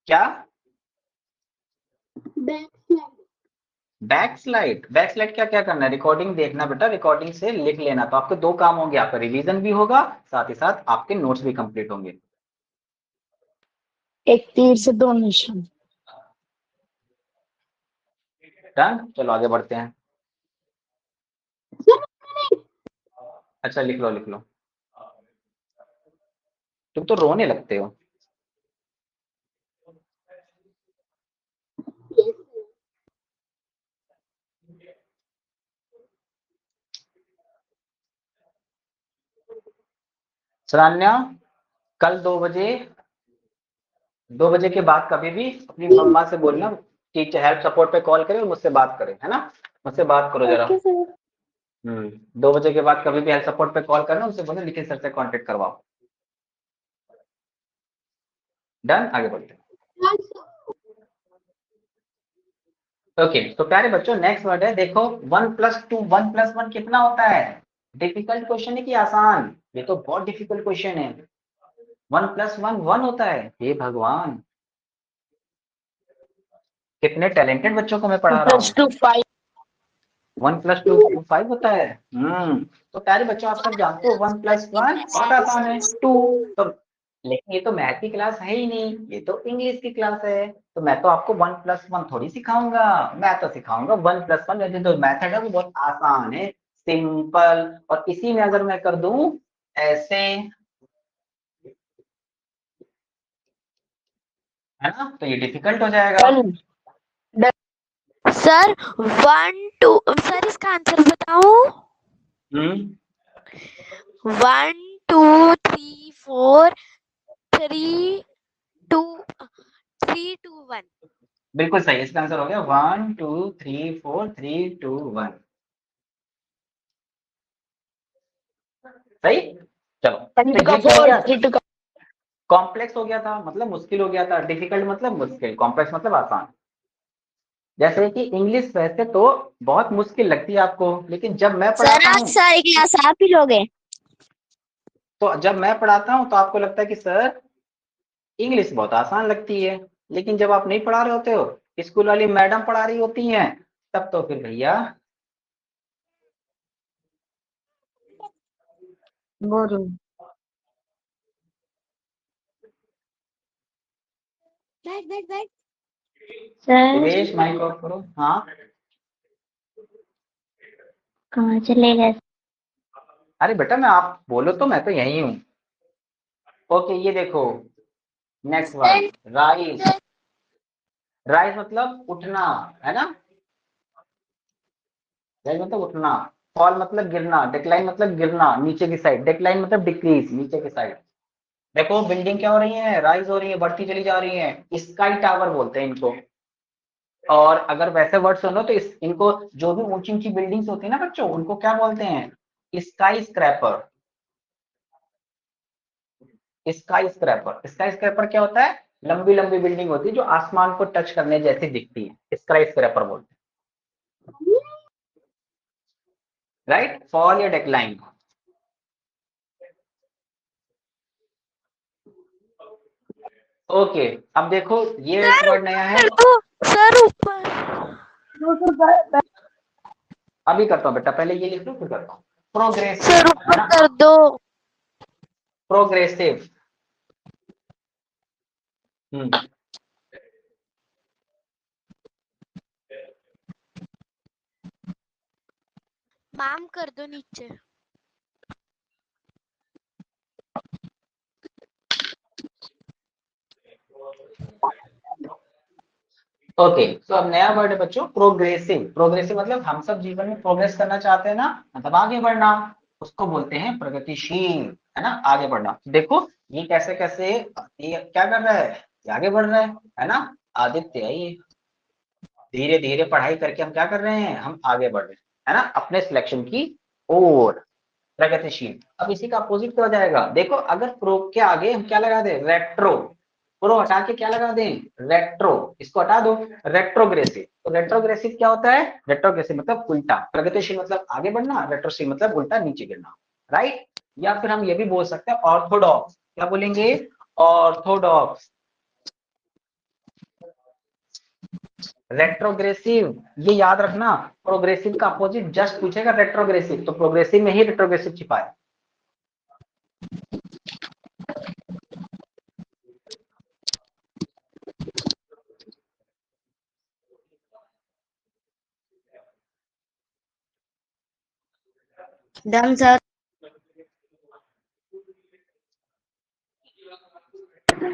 क्या? बैक स्लाइड, बैक स्लाइड क्या क्या करना है? रिकॉर्डिंग देखना बेटा, रिकॉर्डिंग से लिख लेना, तो आपके 2 काम होंगे, आपका रिवीजन भी होगा, साथ ही साथ आपके नोट्स भी कंप्लीट होंगे। एक तीर से 2 निशान। डन, चलो आगे बढ़ते हैं। अच्छा लिख लो लिख लो, तुम तो रोने लगते हो। शरण्या, कल 2 बजे के बाद कभी भी अपनी मम्मा से बोलना टीचर हेल्प सपोर्ट पे कॉल करे और मुझसे बात करे, है ना? मुझसे बात करो जरा। 2 बजे के बाद कभी भी हेल्प सपोर्ट पे कॉल करना, उनसे बोलो निखिल सर से कांटेक्ट करवाओ। डन, आगे बढ़ते हैं। ओके, तो प्यारे बच्चों नेक्स्ट वर्ड है, देखो 1 + 2, 1 + 1 कितना होता है? डिफिकल्ट क्वेश्चन है कि आसान? ये तो बहुत डिफिकल्ट क्वेश्चन है। 1 + 1 1 होता है। हे भगवान, कितने टैलेंटेड बच्चों को मैं पढ़ा रहा हूँ। 2 5 1 + 2 5 होता है। तो प्यारे बच्चों, आप सब जानते हो 1 + 1 बहुत आसान है, 2। तो लेकिन ये तो मैथ की क्लास है ही नहीं, ये तो इंग्लिश की क्लास है। तो मैं तो आपको 1 + 1 थोड़ी सिखाऊंगा, मैं तो सिखाऊंगा 1 + 1। जो मेथड है वो बहुत आसान है, सिंपल। और इसी में अगर मैं कर दूं ऐसे, है ना, तो ये डिफिकल्ट हो जाएगा। सर 1 2 सर इसका आंसर बताऊं? 1 2 3 4 3 2 3 2 1। बिल्कुल सही, इसका आंसर हो गया 1 2 3 4 3 2 1। सही, चलो। तो ये क्या हो गया? कॉम्प्लेक्स हो गया था मतलब मुश्किल हो गया था, डिफिकल्ट मतलब मुश्किल, कॉम्प्लेक्स मतलब आसान। जैसे कि इंग्लिश वैसे तो बहुत मुश्किल लगती है आपको, लेकिन जब मैं सर पढ़ाता आज हूँ, सारी क्लास आप ही लोगे? तो जब मैं पढ़ाता हूँ तो आपको लगता है कि सर इंग्लिश बहुत आसान लगती है। लेकिन जब आप नहीं पढ़ा रहे होते हो, स्कूल वाली मैडम पढ़ा रही होती हैं, तब तो फिर भैया बोलो बैठ। दिवेश माइक ऑफ करो। हाँ, कहाँ चले गए? अरे बेटा मैं, आप बोलो तो मैं तो यही हूँ। ओके, ये देखो नेक्स्ट वर्ड, राइज। राइज मतलब उठना, है ना? राइज मतलब उठना। फॉल मतलब गिरना, डिक्लाइन मतलब गिरना नीचे की साइड, डिक्लाइन मतलब डिक्रीज नीचे की साइड। देखो बिल्डिंग क्या हो रही है, राइज हो रही है, बढ़ती चली जा रही है, स्काई टावर बोलते हैं इनको। और अगर वैसे वर्ड सुनो तो इनको जो भी ऊंची ऊंची बिल्डिंग्स होती है ना बच्चों, उनको क्या बोलते हैं? Sky scraper. Sky scraper. Sky scraper क्या होता है? लंबी लंबी बिल्डिंग होती है जो आसमान को टच करने जैसी दिखती है, स्काई स्क्रैपर बोलते हैं। राइट, फॉल या डेक्लाइन। ओके, अब देखो ये एक वर्ड नया है। सर ऊपर। अभी करता हूँ बेटा, पहले ये लिख लो फिर करता हूँ। प्रोग्रेसिव, सर ऊपर कर दो। प्रोग्रेसिव। मैम कर दो नीचे। ओके, तो अब नया वर्ड है बच्चों, प्रोग्रेसिव। प्रोग्रेसिव मतलब हम सब जीवन में प्रोग्रेस करना चाहते हैं ना, मतलब आगे बढ़ना, उसको बोलते हैं प्रगतिशील, है ना, आगे बढ़ना। देखो ये कैसे कैसे ये क्या कर रहा है, ये आगे बढ़ रहा है ना। आदित्य है ये, धीरे धीरे पढ़ाई करके हम क्या कर रहे हैं, हम आगे बढ़ रहे हैं, है ना, अपने सिलेक्शन की ओर, प्रगतिशील। अब इसी का अपोजिट क्या हो जाएगा, देखो अगर प्रो के आगे हम क्या लगा दें, रेट्रो। प्रो हटा के क्या लगा दें, रेट्रो, इसको हटा दो, रेट्रोग्रेसिव। तो रेट्रोग्रेसिव क्या होता है, रेट्रोग्रेसिव मतलब उल्टा, प्रगतिशील मतलब आगे बढ़ना, रेट्रोशील मतलब उल्टा नीचे गिरना, राइट। या फिर हम ये भी बोल सकते हैं ऑर्थोडॉक्स। क्या बोलेंगे, ऑर्थोडॉक्स। रेट्रोग्रेसिव, ये याद रखना, प्रोग्रेसिव का अपोजिट जस्ट पूछेगा रेट्रोग्रेसिव, तो प्रोग्रेसिव में ही रेट्रोग्रेसिव छिपा है। Done sir.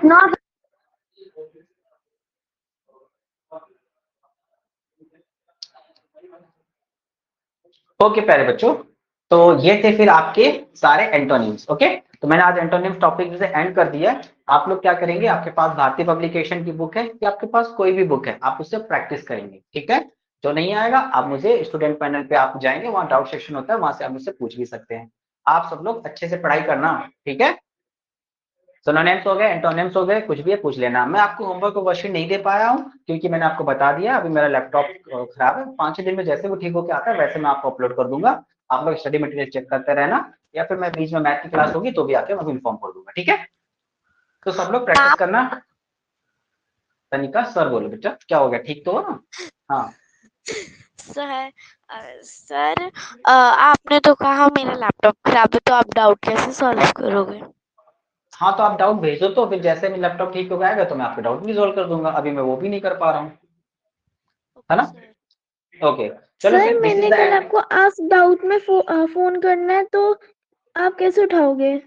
नो। ओके प्यारे बच्चों, तो ये थे फिर आपके सारे एंटोनिम्स। ओके, तो मैंने आज एंटोनिम्स टॉपिक से एंड कर दिया है। आप लोग क्या करेंगे, आपके पास भारतीय पब्लिकेशन की बुक है या आपके पास कोई भी बुक है, आप उससे प्रैक्टिस करेंगे, ठीक है। जो नहीं आएगा आप मुझे स्टूडेंट पैनल पे आप जाएंगे, वहां डाउट सेक्शन होता है, वहां से आप मुझसे पूछ भी सकते हैं। आप सब लोग अच्छे से पढ़ाई करना, ठीक है। सिनोनिम्स हो गए, एंटोनिम्स हो गए, कुछ भी है पूछ लेना। मैं आपको होमवर्क वर्कशीट नहीं दे पाया हूँ क्योंकि मैंने आपको बता दिया, अभी मेरा लैपटॉप खराब है। 5-6 दिन में जैसे वो ठीक होकर आता है वैसे मैं आपको अपलोड कर दूंगा। आप लोग स्टडी मटेरियल चेक करते रहना, या फिर मैं बीच में मैथ की क्लास होगी तो भी आके मैं इन्फॉर्म कर दूंगा, ठीक है। तो सब लोग प्रैक्टिस करना। तनिका सर बोलो बेटा, क्या हो गया, ठीक तो हो ना? हाँ सर सर आपने तो कहा मेरा लैपटॉप खराब है, तो आप डाउट कैसे सॉल्व करोगे? हाँ, तो आप डाउट भेजो, तो फिर जैसे मेरा लैपटॉप ठीक हो जाएगा तो मैं आपके डाउट भी रिजॉल्व कर दूंगा। अभी मैं वो भी नहीं कर पा रहा हूँ, है ना। ओके चलो सर फिर, दिस इज मैंने द कल एंड। आपको आस्क डाउट में फोन करना है, तो आप कैसे उठाओगे?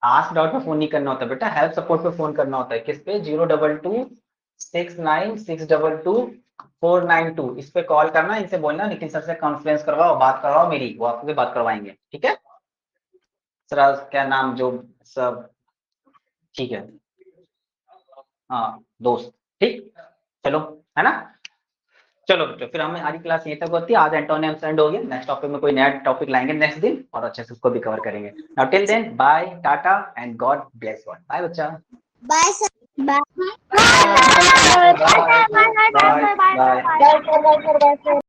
आस्क डाउट पे फोन नहीं करना होता बेटा, हेल्प सपोर्ट पे फोन करना होता है। किस पे, 022696242 इस पे कॉल करना, इनसे बोलना नितिन सर से कॉन्फ्रेंस करवाओ, बात करवाओ मेरी, वो आपसे बात करवाएंगे, ठीक है। सर क्या नाम जो सब, ठीक है, हाँ दोस्त, ठीक, चलो, है ना। चलो बेटा, फिर हमें आज क्लास यहीं तक होती है। आज एंटोनिम्स एंड हो गया, नेक्स्ट टॉपिक में कोई नया टॉपिक लाएंगे नेक्स्ट दिन, और अच्छे से उसको भी कवर करेंगे। Now till then, bye, tata and God bless you all. Bye बच्चा, bye sir. Bye bye bye bye bye. Bye sir. Bye sir.